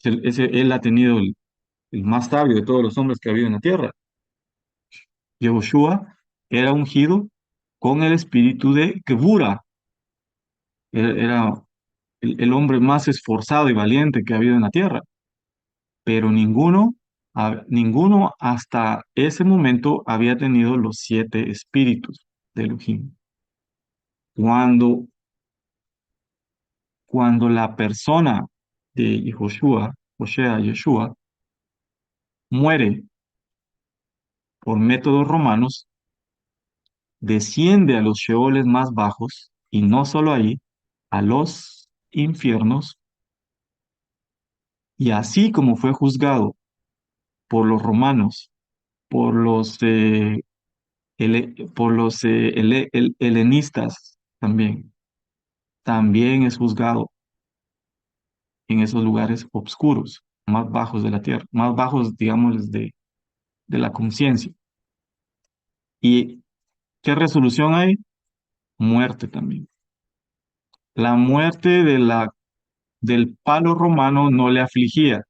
Él ha tenido el más sabio de todos los hombres que ha habido en la tierra. Yehoshua era ungido con el espíritu de Gebura. Era el hombre más esforzado y valiente que ha habido en la tierra. Pero ninguno hasta ese momento había tenido los siete espíritus de Elohim. Cuando, cuando la persona de Yehoshua, o sea, Yeshua, muere por métodos romanos, desciende a los sheoles más bajos, y no solo ahí, a los infiernos, y así como fue juzgado por los romanos, por los, helenistas también, también es juzgado en esos lugares oscuros, más bajos de la tierra, más bajos, digamos, de la conciencia. ¿Y qué resolución hay? Muerte también. La muerte del palo romano no le afligía.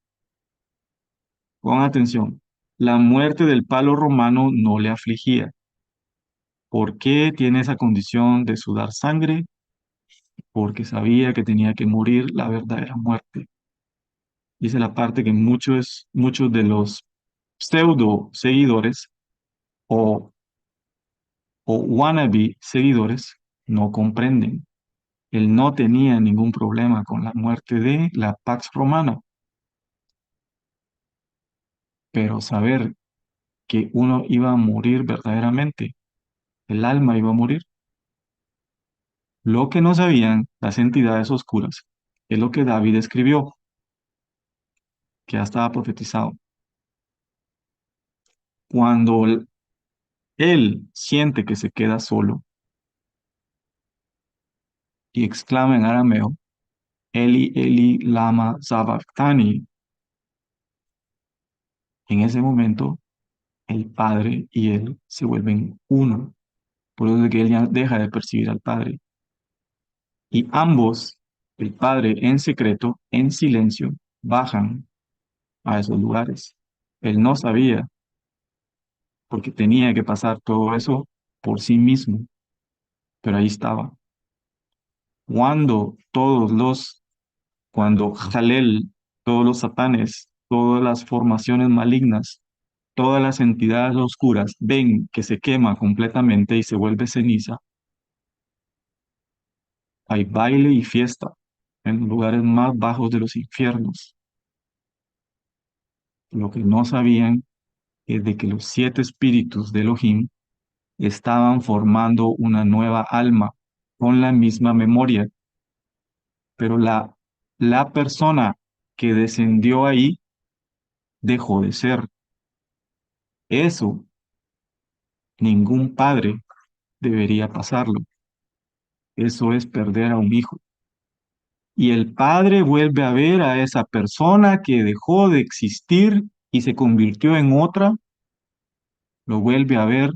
Pon atención. La muerte del palo romano no le afligía. ¿Por qué tiene esa condición de sudar sangre? Porque sabía que tenía que morir la verdadera muerte. Dice la parte que muchos de los pseudo seguidores o, o wannabe seguidores no comprenden. Él no tenía ningún problema con la muerte de la Pax Romana, pero saber que uno iba a morir verdaderamente, el alma iba a morir. Lo que no sabían las entidades oscuras es lo que David escribió, que ya estaba profetizado. Cuando él siente que se queda solo y exclama en arameo, Eli, Eli, lama sabachthani, en ese momento el Padre y él se vuelven uno. Por eso es que él ya deja de percibir al Padre. Y ambos, el Padre en secreto, en silencio, bajan a esos lugares. Él no sabía, porque tenía que pasar todo eso por sí mismo, pero ahí estaba. Cuando cuando Jalel, todos los satanes, todas las formaciones malignas, todas las entidades oscuras ven que se quema completamente y se vuelve ceniza, hay baile y fiesta en los lugares más bajos de los infiernos. Lo que no sabían es de que los siete espíritus de Elohim estaban formando una nueva alma con la misma memoria, pero la persona que descendió ahí dejó de ser. Eso ningún padre debería pasarlo. Eso es perder a un hijo. Y el padre vuelve a ver a esa persona que dejó de existir y se convirtió en otra, lo vuelve a ver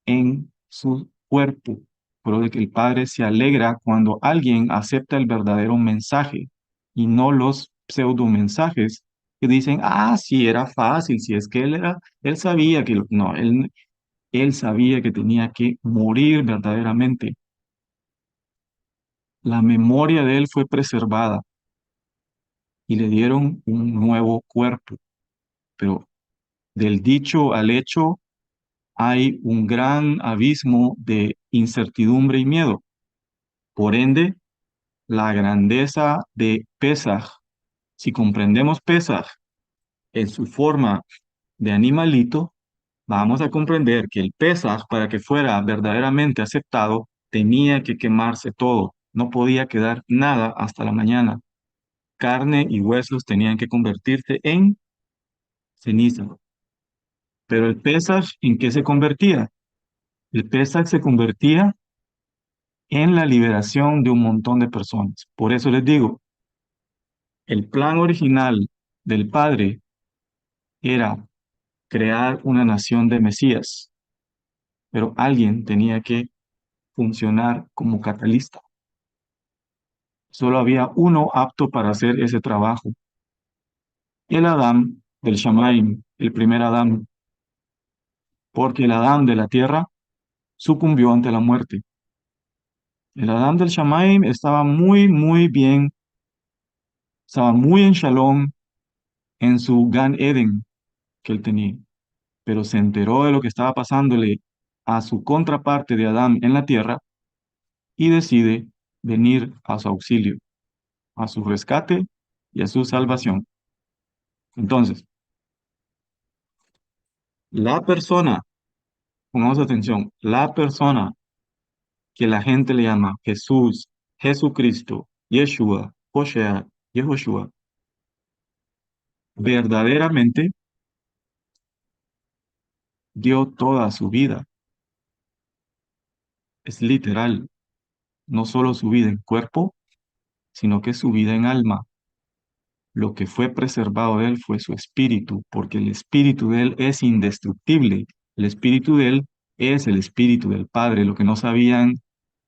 en su cuerpo. Por lo que el padre se alegra cuando alguien acepta el verdadero mensaje y no los pseudo mensajes que dicen, ah, sí, era fácil, si es que él sabía que, no, él sabía que tenía que morir verdaderamente. La memoria de él fue preservada y le dieron un nuevo cuerpo, pero del dicho al hecho hay un gran abismo de incertidumbre y miedo. Por ende, la grandeza de Pesaj, si comprendemos Pesaj en su forma de animalito, vamos a comprender que el Pesaj, para que fuera verdaderamente aceptado, tenía que quemarse todo, no podía quedar nada hasta la mañana. Carne y huesos tenían que convertirse en ceniza. Pero el Pesaj, ¿en qué se convertía? El Pesaj se convertía en la liberación de un montón de personas. Por eso les digo, el plan original del Padre era crear una nación de Mesías, pero alguien tenía que funcionar como catalista. Solo había uno apto para hacer ese trabajo. El Adán del Shamaim, el primer Adán, porque el Adán de la tierra sucumbió ante la muerte. El Adán del Shamaim estaba muy, muy bien, estaba muy en Shalom en su Gan Eden que él tenía, pero se enteró de lo que estaba pasándole a su contraparte de Adán en la tierra y decide venir a su auxilio, a su rescate y a su salvación. Entonces, la persona, pongamos atención, la persona que la gente le llama Jesús, Jesucristo, Yeshua, Joshua, Yehoshua, verdaderamente dio toda su vida. Es literal, no solo su vida en cuerpo, sino que su vida en alma. Lo que fue preservado de él fue su espíritu, porque el espíritu de él es indestructible. El espíritu de él es el espíritu del Padre. Lo que no sabían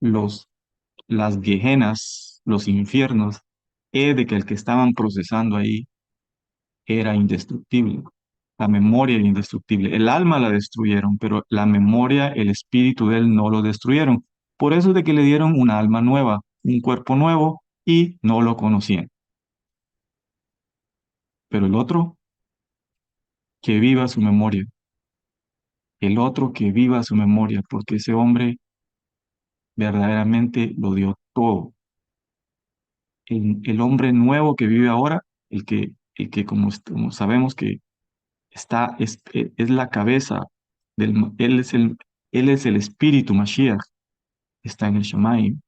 los, las gehenas, los infiernos, es de que el que estaban procesando ahí era indestructible. La memoria era indestructible. El alma la destruyeron, pero la memoria, el espíritu de él no lo destruyeron. Por eso es de que le dieron una alma nueva, un cuerpo nuevo y no lo conocían. Pero el otro, que viva su memoria. El otro, que viva su memoria, porque ese hombre verdaderamente lo dio todo. El hombre nuevo que vive ahora, el que como sabemos que es la cabeza él es el espíritu Mashiach, está en el Shamaim,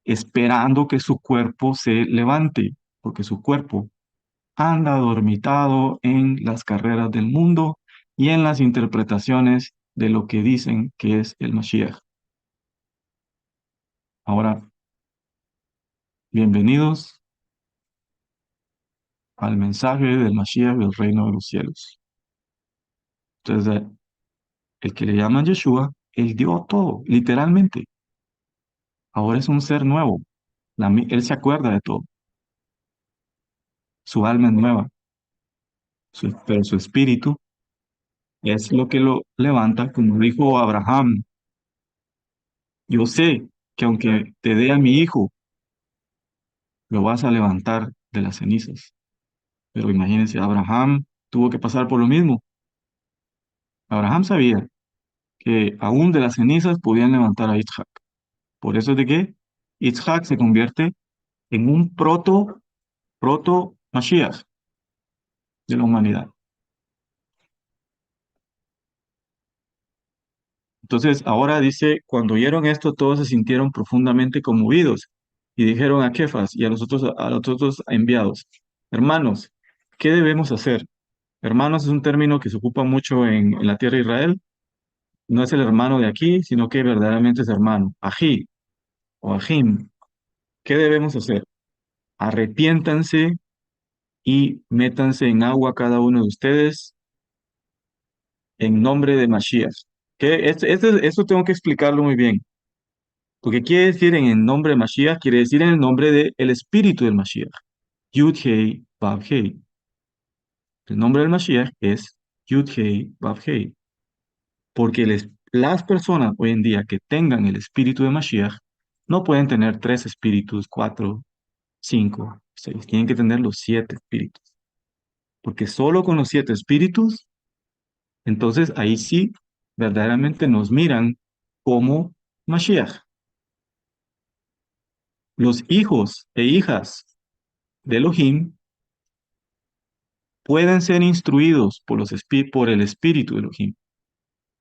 esperando que su cuerpo se levante, porque su cuerpo anda dormitado en las carreras del mundo y en las interpretaciones de lo que dicen que es el Mashiach. Ahora, bienvenidos al mensaje del Mashiach del reino de los cielos. Entonces, el que le llaman Yeshua, él dio todo, literalmente. Ahora es un ser nuevo. Él se acuerda de todo. Su alma es nueva, pero su espíritu es lo que lo levanta, como dijo Abraham. Yo sé que aunque te dé a mi hijo, lo vas a levantar de las cenizas. Pero imagínense, Abraham tuvo que pasar por lo mismo. Abraham sabía que aún de las cenizas podían levantar a Isaac. Por eso es de que Isaac se convierte en un proto Mashiach de la humanidad. Entonces, ahora dice, cuando oyeron esto, todos se sintieron profundamente conmovidos y dijeron a Kefas y a los otros enviados, hermanos, ¿qué debemos hacer? Hermanos es un término que se ocupa mucho en la tierra de Israel. No es el hermano de aquí, sino que verdaderamente es hermano. Ají o ajim. ¿Qué debemos hacer? Arrepiéntanse y métanse en agua cada uno de ustedes en nombre de Mashiach. Esto tengo que explicarlo muy bien. Lo que quiere decir en el nombre de Mashiach, quiere decir en el nombre del espíritu del Mashiach. Yud-Hei, Vav-Hei. El nombre del Mashiach es Yud-Hei, Vav-Hei. Porque las personas hoy en día que tengan el espíritu de Mashiach no pueden tener tres espíritus, cuatro, cinco, seis. Tienen que tener los siete espíritus. Porque solo con los siete espíritus, entonces ahí sí verdaderamente nos miran como Mashiach. Los hijos e hijas de Elohim pueden ser instruidos por el espíritu de Elohim,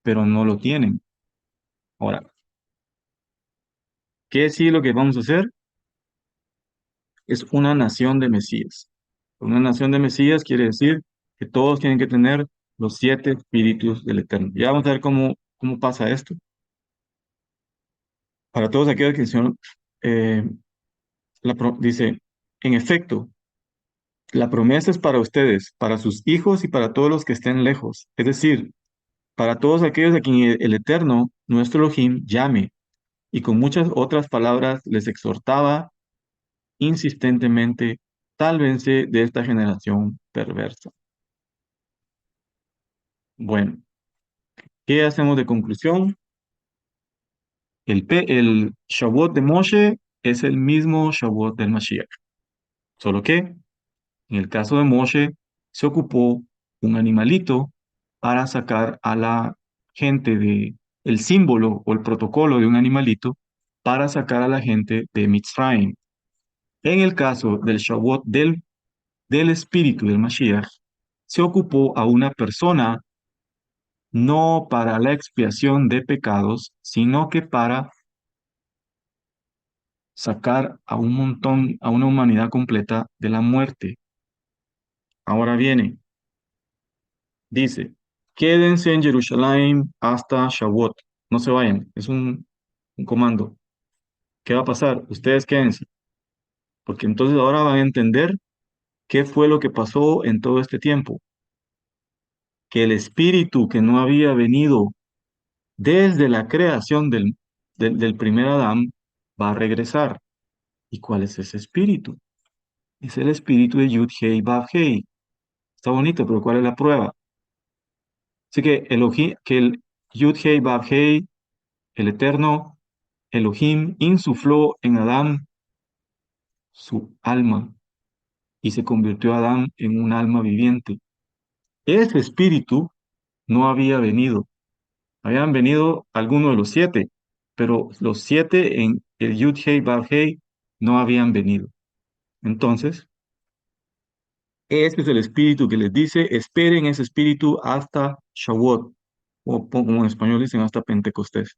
pero no lo tienen. Ahora, ¿qué sí lo que vamos a hacer? Es una nación de Mesías. Una nación de Mesías quiere decir que todos tienen que tener los siete espíritus del Eterno. Ya vamos a ver cómo pasa esto. Para todos aquellos que el Señor eh, dice, en efecto, La promesa es para ustedes, para sus hijos y para todos los que estén lejos. Es decir, para todos aquellos a quien el Eterno, nuestro Elohim, llame. Y con muchas otras palabras les exhortaba insistentemente, sálvense de esta generación perversa. Bueno, ¿qué hacemos de conclusión? El Shavuot de Moshe es el mismo Shavuot del Mashiach, solo que en el caso de Moshe se ocupó un animalito para sacar a la gente de el símbolo o el protocolo de un animalito para sacar a la gente de Mitzrayim. En el caso del Shavuot del espíritu del Mashiach, se ocupó a una persona no para la expiación de pecados, sino que para sacar a un montón, a una humanidad completa de la muerte. Ahora viene, dice, quédense en Jerusalén hasta Shavuot, no se vayan, es un comando. ¿Qué va a pasar? Ustedes quédense, porque entonces ahora van a entender qué fue lo que pasó en todo este tiempo, que el espíritu que no había venido desde la creación del primer Adán va a regresar. ¿Y cuál es ese espíritu? Es el espíritu de Yud-Hei Vav-Hei. Está bonito, pero ¿cuál es la prueba? Así que, que el Yud-Hei Vav-Hei, el Eterno, Elohim, insufló en Adán su alma y se convirtió a Adán en un alma viviente. Ese espíritu no había venido. Habían venido algunos de los siete, pero los siete en el Yud-Hei Vav-Hei no habían venido. Entonces, este es el espíritu que les dice, esperen ese espíritu hasta Shavuot, o como en español dicen, hasta Pentecostés.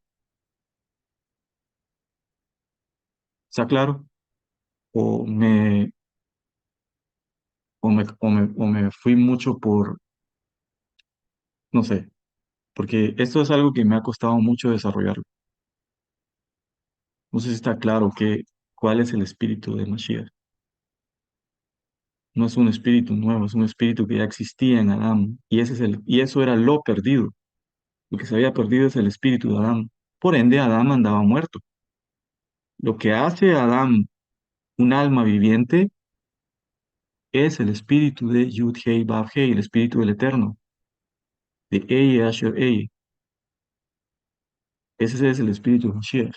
¿Está claro? O me, o me fui mucho por, no sé, porque esto es algo que me ha costado mucho desarrollarlo. No sé si está claro cuál es el espíritu de Mashiach. No es un espíritu nuevo, es un espíritu que ya existía en Adán, y eso era lo perdido. Lo que se había perdido es el espíritu de Adán. Por ende, Adán andaba muerto. Lo que hace a Adán un alma viviente es el espíritu de Yud-Hei Vav-Hei, el espíritu del Eterno, de Eye Asher Eye. Ese es el espíritu de Mashiach.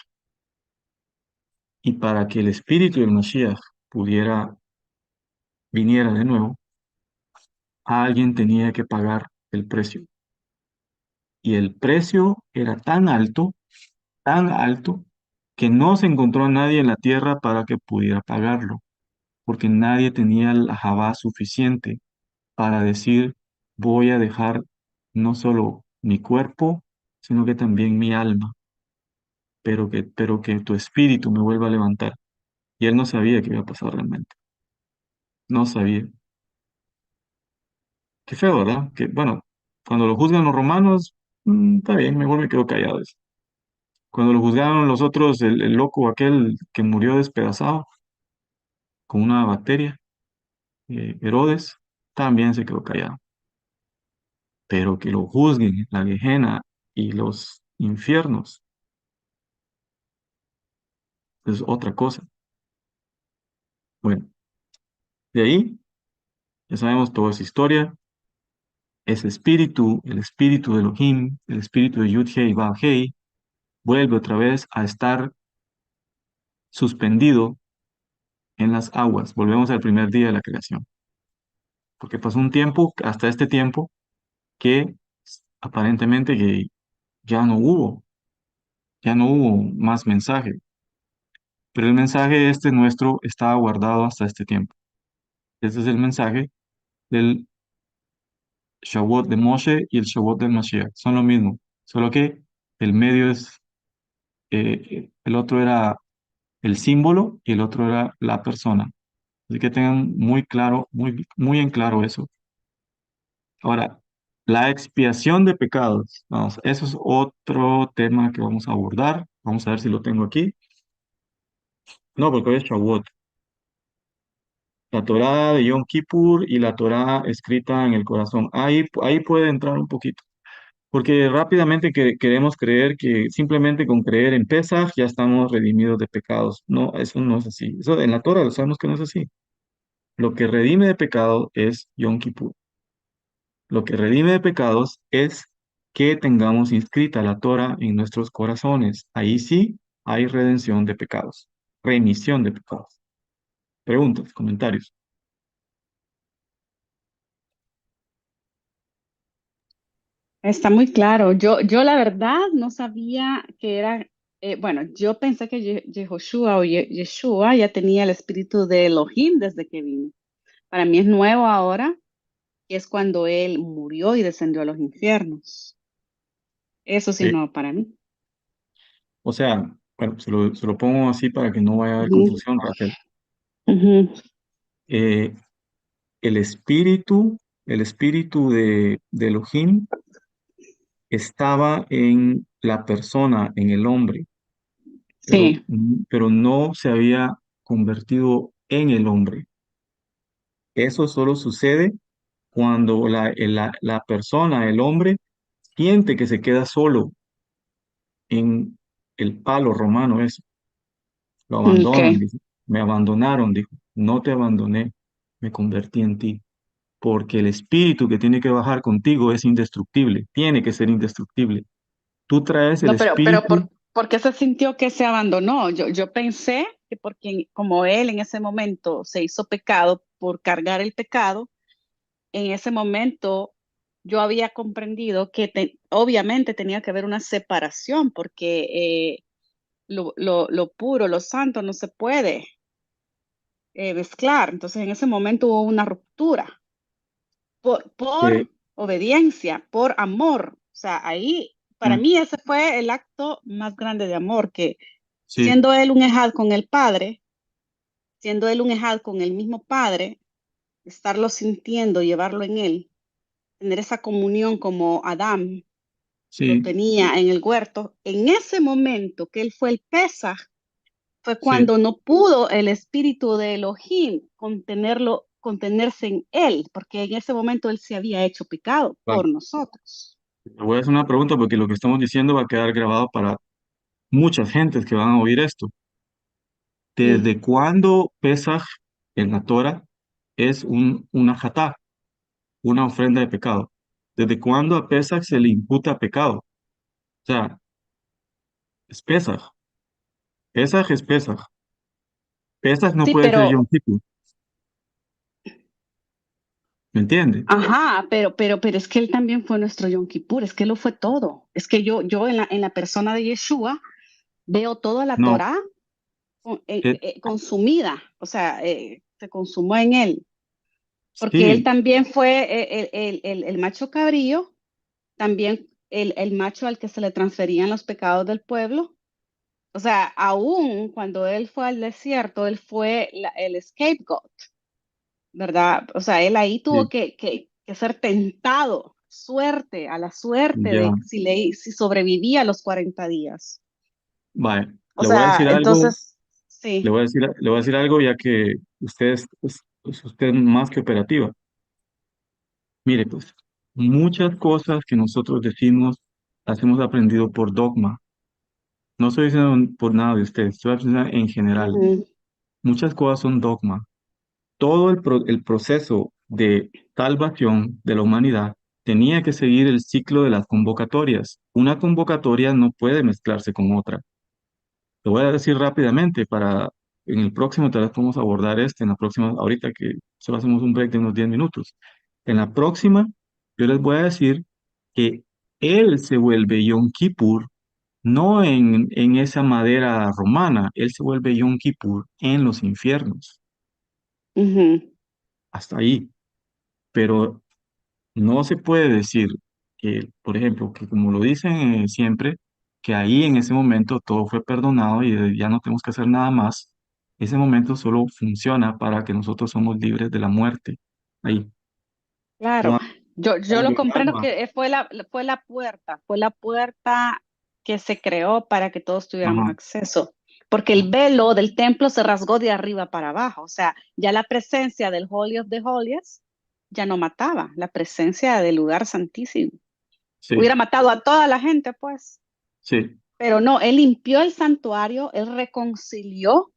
Y para que el espíritu del Mashiach viniera de nuevo, alguien tenía que pagar el precio. Y el precio era tan alto, que no se encontró a nadie en la tierra para que pudiera pagarlo, porque nadie tenía la Javá suficiente para decir, voy a dejar no solo mi cuerpo, sino que también mi alma, pero que tu espíritu me vuelva a levantar. Y él no sabía qué iba a pasar realmente. No sabía. Qué feo, ¿verdad? Que bueno, cuando lo juzgan los romanos, está bien, mejor me quedo callado. Cuando lo juzgaron los otros, el loco aquel que murió despedazado con una bacteria, Herodes, también se quedó callado. Pero que lo juzguen la Gehenna y los infiernos es otra cosa. Bueno, de ahí ya sabemos toda esa historia. Ese espíritu, el espíritu de Elohim, el espíritu de Yud-Hei Vav-Hei, vuelve otra vez a estar suspendido en las aguas. Volvemos al primer día de la creación. Porque pasó un tiempo, hasta este tiempo, que aparentemente que ya no hubo, ya no hubo más mensaje. Pero el mensaje este nuestro estaba guardado hasta este tiempo. Este es el mensaje del Shavuot de Moshe y el Shavuot del Mashiach. Son lo mismo, solo que el medio el otro era el símbolo y el otro era la persona. Así que tengan muy claro, muy en claro eso. Ahora, la expiación de pecados. Vamos, eso es otro tema que vamos a abordar. Vamos a ver si lo tengo aquí. No, porque hoy es Shavuot. La Torá de Yom Kippur y la Torá escrita en el corazón. Ahí puede entrar un poquito. Porque rápidamente queremos creer que simplemente con creer en Pesaj ya estamos redimidos de pecados. No, eso no es así. Eso en la Torah lo sabemos que no es así. Lo que redime de pecado es Yom Kippur. Lo que redime de pecados es que tengamos inscrita la Torah en nuestros corazones. Ahí sí hay redención de pecados, remisión de pecados. Preguntas, comentarios. Está muy claro. Yo la verdad no sabía que era, bueno, yo pensé que Yehoshua o Yeshua ya tenía el espíritu de Elohim desde que vino. Para mí es nuevo ahora, que es cuando él murió y descendió a los infiernos. Eso sí es Sí. nuevo para mí. O sea, bueno, se lo pongo así para que no vaya a haber Ujú, confusión, Raquel. ujú. Eh, el espíritu de Elohim estaba en la persona, en el hombre, pero, Sí, pero no se había convertido en el hombre. Eso solo sucede cuando la persona, el hombre, siente que se queda solo en el palo romano, eso, lo ok. abandonan, dice. Me abandonaron, dijo, no te abandoné, me convertí en ti, porque el espíritu que tiene que bajar contigo es indestructible, tiene que ser indestructible. Tú traes el No, pero espíritu, ¿por qué se sintió que se abandonó? Yo pensé que porque como él en ese momento se hizo pecado por cargar el pecado, en ese momento yo había comprendido que obviamente tenía que haber una separación porque lo puro, lo santo no se puede mezclar. Entonces en ese momento hubo una ruptura eh, por obediencia, por amor. O sea, ahí para mm, mí ese fue el acto más grande de amor, que sí, siendo él un ejad con el Padre, siendo él un ejad con el mismo Padre, estarlo sintiendo, llevarlo en él, tener esa comunión como Adán lo sí, tenía en el huerto, en ese momento que él fue el Pesaj, fue sí, cuando no pudo el espíritu de Elohim contenerse en él, porque en ese momento él se había hecho pecado claro. por nosotros. Te voy a hacer una pregunta porque lo que estamos diciendo va a quedar grabado para muchas gentes que van a oír esto. Mm, ¿Desde cuándo Pesaj en la Torah es una jatá, una ofrenda de pecado? ¿Desde cuándo a Pesaj se le imputa pecado? O sea, es Pesaj. Pesaj es Pesaj. Pesaj no sí, puede ser pero, Yom Kippur. ¿Me entiende? ajá, pero es que él también fue nuestro Yom Kippur, es que él lo fue todo. Es que yo en la persona de Yeshua veo toda la No. Torá eh, consumida, o sea, se consumó en él, porque él sí, también fue el macho cabrío, también el macho al que se le transferían los pecados del pueblo. O sea, aún cuando él fue al desierto, él fue el scapegoat, ¿verdad? O sea, él ahí tuvo sí, que ser tentado, suerte, a la suerte ya. de si sobrevivía a los 40 días. Vale. O sea, entonces, Le sí. voy a decir, le voy a decir algo ya que usted es más que operativa. Mire, pues, muchas cosas que nosotros decimos las hemos aprendido por dogma. No estoy diciendo por nada de ustedes, estoy diciendo en general. Ujú, Muchas cosas son dogma. Todo el proceso de salvación de la humanidad tenía que seguir el ciclo de las convocatorias. Una convocatoria no puede mezclarse con otra. Lo voy a decir rápidamente para en el próximo tal vez podemos abordar este, en la próxima, ahorita que solo hacemos un break de unos 10 minutos. En la próxima, yo les voy a decir que él se vuelve Yom Kippur, no en esa madera romana, él se vuelve Yom Kippur en los infiernos, ujú. hasta ahí. Pero no se puede decir que, por ejemplo, que como lo dicen siempre, que ahí en ese momento todo fue perdonado y ya no tenemos que hacer nada más. Ese momento solo funciona para que nosotros somos libres de la muerte. Ahí. Claro, Cuando, yo cuando lo el comprendo alma, que fue la puerta que se creó para que todos tuviéramos ajá, acceso. porque el velo del templo se rasgó de arriba para abajo, o sea, ya la presencia del Holy of the Holies ya no mataba, la presencia del lugar santísimo. Sí, Hubiera matado a toda la gente, pues, sí, pero no, él limpió el santuario, él reconcilió,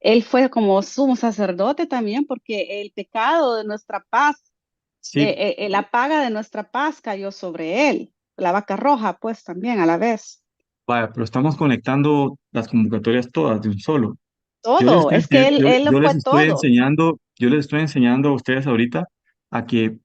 él fue como sumo sacerdote también, porque el pecado de nuestra paz, sí. la paga de nuestra paz cayó sobre él, la vaca roja, pues también a la vez. Vaya, pero estamos conectando las convocatorias todas de un solo. Todo, es que él lo fue todo. Yo les estoy enseñando a ustedes ahorita a que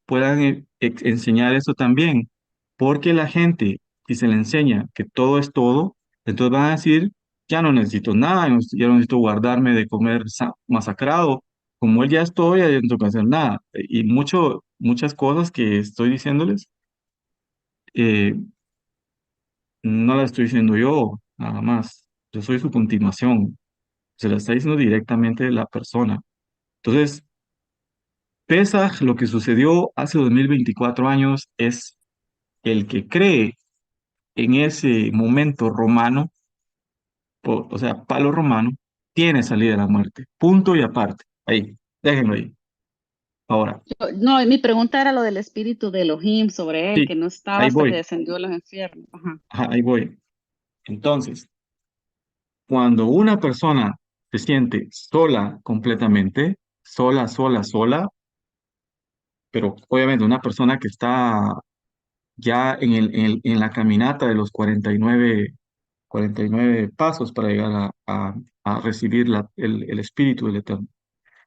puedan enseñar eso también, porque la gente, si se le enseña que todo es todo, entonces van a decir, ya no necesito nada, ya no necesito guardarme de comer masacrado, como él ya es todo, ya no tengo que hacer nada. Y muchas cosas que estoy diciéndoles, eh, no las estoy diciendo yo, nada más. Yo soy su continuación, se la está diciendo directamente la persona. Entonces, Pesaj, lo que sucedió hace 2024 años, es el que cree en ese momento romano, o sea, palo romano, tiene salida de la muerte. Punto y aparte. Ahí, déjenlo ahí. Ahora, No, mi pregunta era lo del espíritu de Elohim sobre él, sí, que no estaba ahí hasta que voy. descendió a los infiernos. Ajá. Ajá, ahí voy. Entonces, cuando una persona se siente sola completamente, sola, pero obviamente una persona que está ya en la caminata de los 49 pasos para llegar a recibir el Espíritu del Eterno.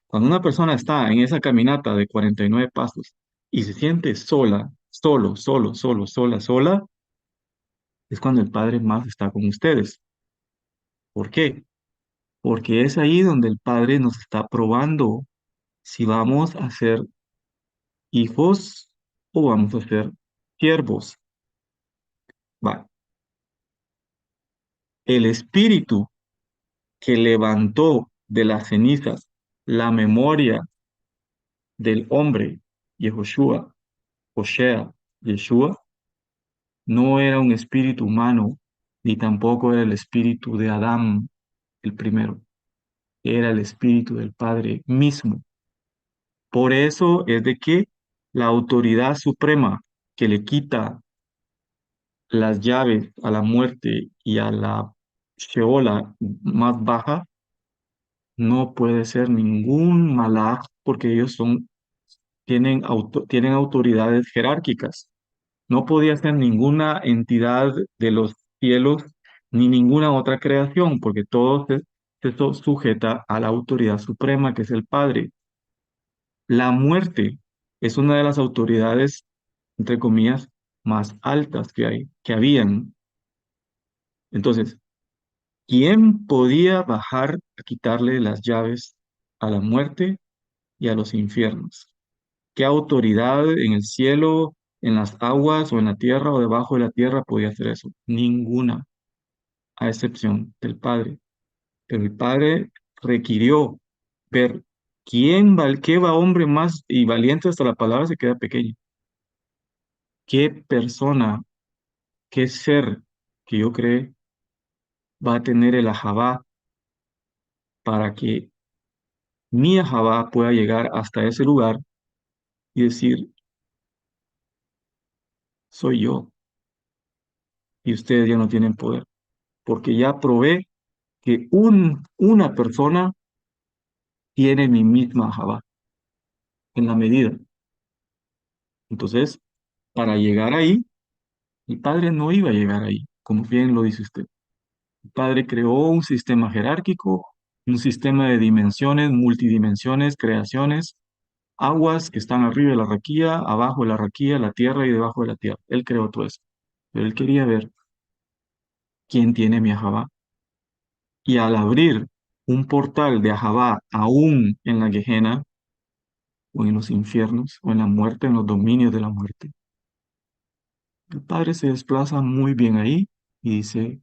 Cuando una persona está en esa caminata de 49 pasos y se siente sola, es cuando el Padre más está con ustedes. ¿Por qué? Porque es ahí donde el Padre nos está probando si vamos a ser hijos o vamos a ser siervos. Va. El Espíritu que levantó de las cenizas la memoria del hombre, Yehoshua, Hoshea, Yeshua, no era un espíritu humano, ni tampoco era el espíritu de Adán, el primero, era el espíritu del Padre mismo. Por eso es de que la autoridad suprema que le quita las llaves a la muerte y a la Sheola más baja, no puede ser ningún malaj porque ellos tienen autoridades jerárquicas. No podía ser ninguna entidad de los cielos ni ninguna otra creación, porque todo se sujeta a la autoridad suprema que es el Padre. La muerte es una de las autoridades, entre comillas, más altas que habían. Entonces, ¿quién podía bajar a quitarle las llaves a la muerte y a los infiernos? ¿Qué autoridad en el cielo, en las aguas o en la tierra o debajo de la tierra podía hacer eso? Ninguna, a excepción del Padre. Pero el Padre requirió ver qué va hombre más y valiente hasta la palabra se queda pequeña. ¿Qué persona, qué ser que yo cree va a tener el ajabá para que mi ajabá pueda llegar hasta ese lugar y decir, soy yo y ustedes ya no tienen poder? Porque ya probé que una persona tiene mi misma Java en la medida. Entonces, para llegar ahí, el Padre no iba a llegar ahí, como bien lo dice usted. El Padre creó un sistema jerárquico, un sistema de dimensiones, multidimensiones, creaciones, aguas que están arriba de la raquía, abajo de la raquía, la tierra y debajo de la tierra. Él creó todo eso. Pero él quería ver quién tiene mi Java. Y al abrir un portal de Ahabá aún en la Gehenna, o en los infiernos, o en la muerte, en los dominios de la muerte. El Padre se desplaza muy bien ahí y dice,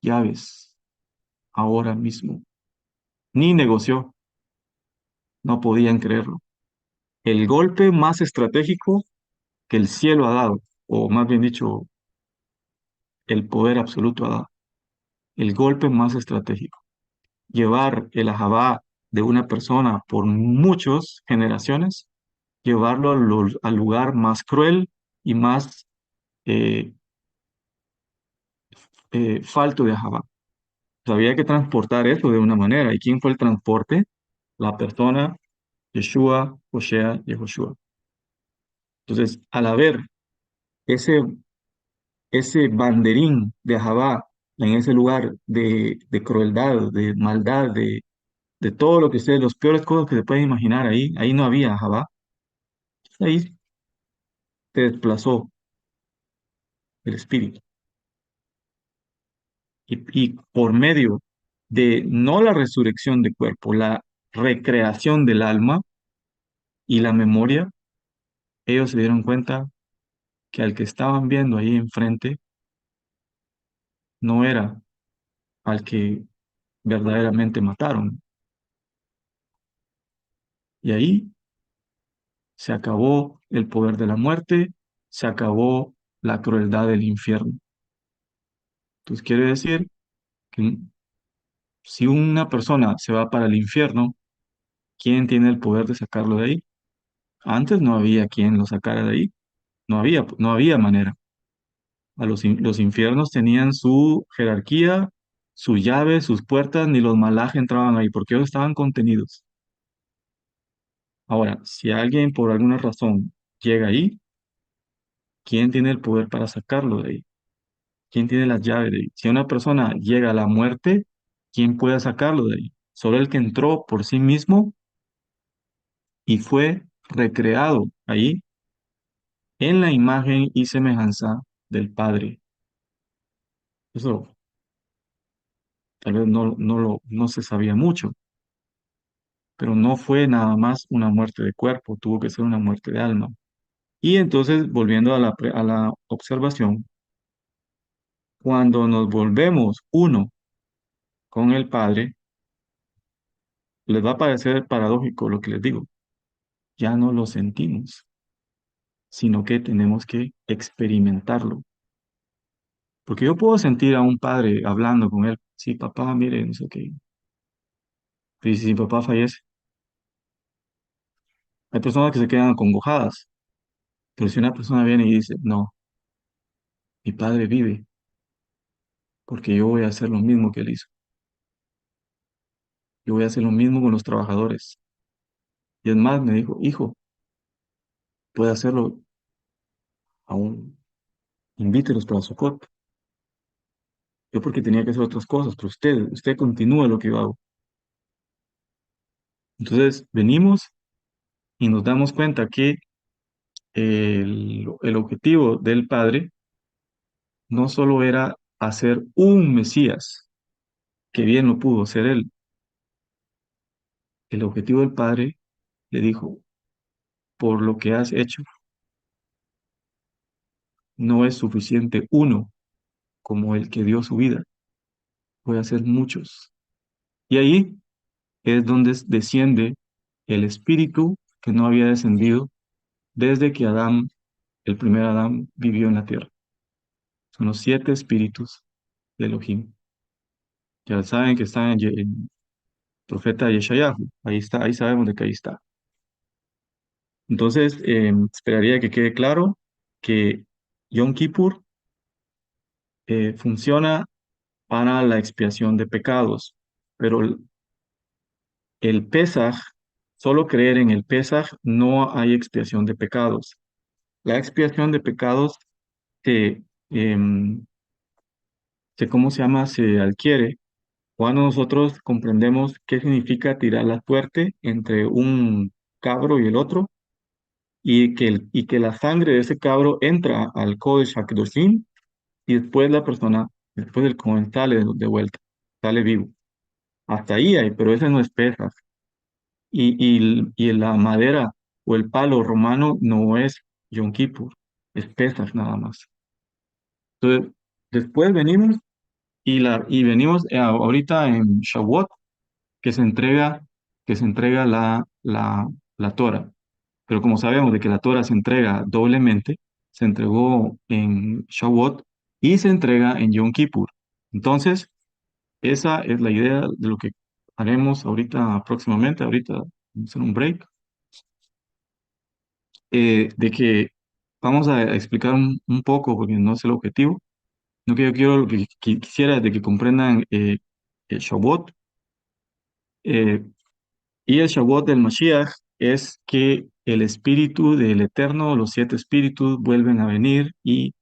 ya ves, ahora mismo. Ni negoció, no podían creerlo. El golpe más estratégico que el cielo ha dado, o más bien dicho, el poder absoluto ha dado. el golpe más estratégico. Llevar el ajabá de una persona por muchas generaciones, llevarlo al lugar más cruel y más eh, falto de ajabá. Había que transportar eso de una manera. ¿Y quién fue el transporte? La persona, Yeshua, Hoshea, Yehoshua. Entonces, al haber ese, ese banderín de ajabá en ese lugar de crueldad, de maldad, de todo lo que ustedes, los peores cosas que se pueden imaginar ahí, ahí no había ajabá. Ahí se desplazó el espíritu. Y por medio de no la resurrección de cuerpo, la recreación del alma y la memoria, ellos se dieron cuenta que al que estaban viendo ahí enfrente no era al que verdaderamente mataron. Y ahí se acabó el poder de la muerte, se acabó la crueldad del infierno. Entonces quiere decir que si una persona se va para el infierno, ¿quién tiene el poder de sacarlo de ahí? Antes no había quien lo sacara de ahí, no había manera. Los infiernos tenían su jerarquía, su llave, sus puertas, ni los malajes entraban ahí, porque ellos estaban contenidos. Ahora, si alguien por alguna razón llega ahí, ¿quién tiene el poder para sacarlo de ahí? ¿Quién tiene las llaves de ahí? Si una persona llega a la muerte, ¿quién puede sacarlo de ahí? Solo el que entró por sí mismo y fue recreado ahí en la imagen y semejanza del Padre. Eso tal vez no se sabía mucho, pero no fue nada más una muerte de cuerpo, tuvo que ser una muerte de alma. Y entonces, volviendo a la observación, cuando nos volvemos uno con el Padre, les va a parecer paradójico lo que les digo, ya no lo sentimos, sino que tenemos que experimentarlo. Porque yo puedo sentir a un padre hablando con él, sí, papá, mire, no sé qué. Y si mi papá fallece, hay personas que se quedan acongojadas, pero si una persona viene y dice, no, mi padre vive, porque yo voy a hacer lo mismo que él hizo, yo voy a hacer lo mismo con los trabajadores. Y es más, me dijo, hijo, puede hacerlo aún, invítelos para su cuerpo. Yo porque tenía que hacer otras cosas, pero usted continúa lo que yo hago. Entonces, venimos y nos damos cuenta que el objetivo del Padre no solo era hacer un Mesías, que bien lo pudo ser él. El objetivo del Padre le dijo, por lo que has hecho, no es suficiente uno como el que dio su vida, voy a hacer muchos. Y ahí es donde desciende el espíritu que no había descendido desde que Adán, el primer Adán, vivió en la tierra. Son los 7 espíritus de Elohim. Ya saben que está en profeta Yeshayahu. Ahí está, ahí sabemos de que ahí está. Entonces, esperaría que quede claro que Yom Kippur funciona para la expiación de pecados, pero el Pesaj, solo creer en el Pesaj, no hay expiación de pecados. La expiación de pecados se, em, ¿cómo se llama? Se adquiere cuando nosotros comprendemos qué significa tirar la suerte entre un cabro y el otro, y que la sangre de ese cabro entra al Kodesh HaKadoshim, y después la persona, después del Cohen sale de vuelta, sale vivo. Hasta ahí hay, pero ese no es Pesaj. Y la madera o el palo romano no es Yom Kippur, es Pesaj nada más. Entonces, después venimos y venimos ahorita en Shavuot, que se entrega, que se entrega la Torah. Pero como sabemos de que la Torah se entrega doblemente, se entregó en Shavuot y se entrega en Yom Kippur. Entonces, Esa es la idea de lo que haremos ahorita próximamente, ahorita vamos a hacer un break, de que vamos a explicar un poco, porque no es el objetivo. Lo que yo quiero, lo que quisiera es de que comprendan el Shavuot, eh, y el Shavuot del Mashiach es que el espíritu del Eterno, los siete espíritus vuelven a venir y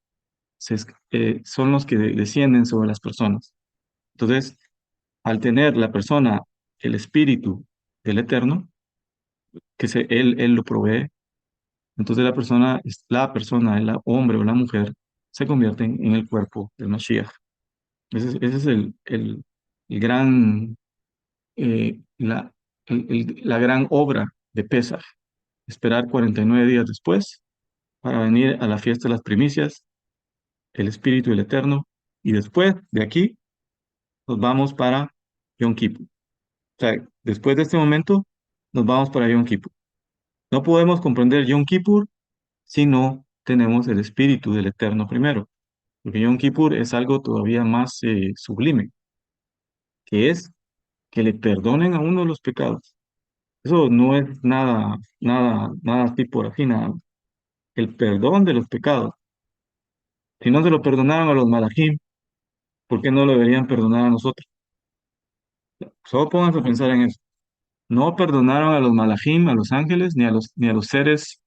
son los que descienden sobre las personas. Entonces, al tener la persona el espíritu del Eterno, él lo provee, entonces el hombre o la mujer, se convierten en el cuerpo del Mashiach. Ese es el gran, la, la gran obra de Pesaj, esperar 49 días después para venir a la fiesta de las primicias, el Espíritu del Eterno, y después de aquí nos vamos para Yom Kippur. O sea, después de este momento nos vamos para Yom Kippur. No podemos comprender Yom Kippur si no tenemos el Espíritu del Eterno primero, porque Yom Kippur es algo todavía más sublime, que es que le perdonen a uno los pecados. Eso no es nada así por así, nada. El perdón de los pecados. Si no se lo perdonaron a los malajim, ¿por qué no lo deberían perdonar a nosotros? Solo pónganse a pensar en eso. No perdonaron a los malajim, a los ángeles, ni a los seres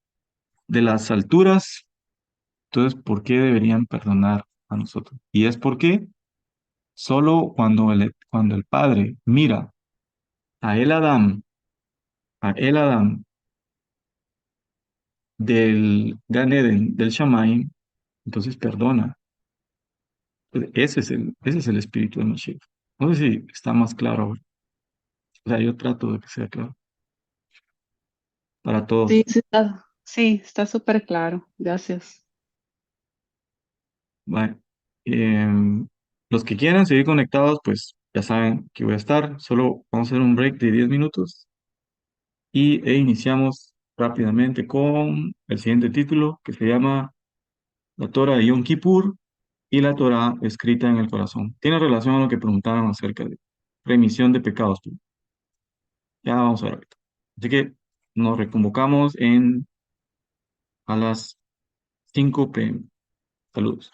de las alturas. Entonces, ¿por qué deberían perdonar a nosotros? Y es porque solo cuando el Padre mira a el Adam del Gan Eden, del Shamayim, entonces perdona. Ese es el espíritu de Mashiach. No sé si está más claro ahora. O sea, yo trato de que sea claro para todos. Sí, está súper claro. Gracias. Vale. Em, los que quieran seguir conectados, pues ya saben que voy a estar. Solo vamos a hacer un break de 10 minutos e iniciamos rápidamente con el siguiente título que se llama La Torah de Yom Kippur y la Torah escrita en el corazón. Tiene relación a lo que preguntaban acerca de remisión de pecados. Ya vamos a ver ahorita. Así que nos reconvocamos a las 5 p.m. Saludos.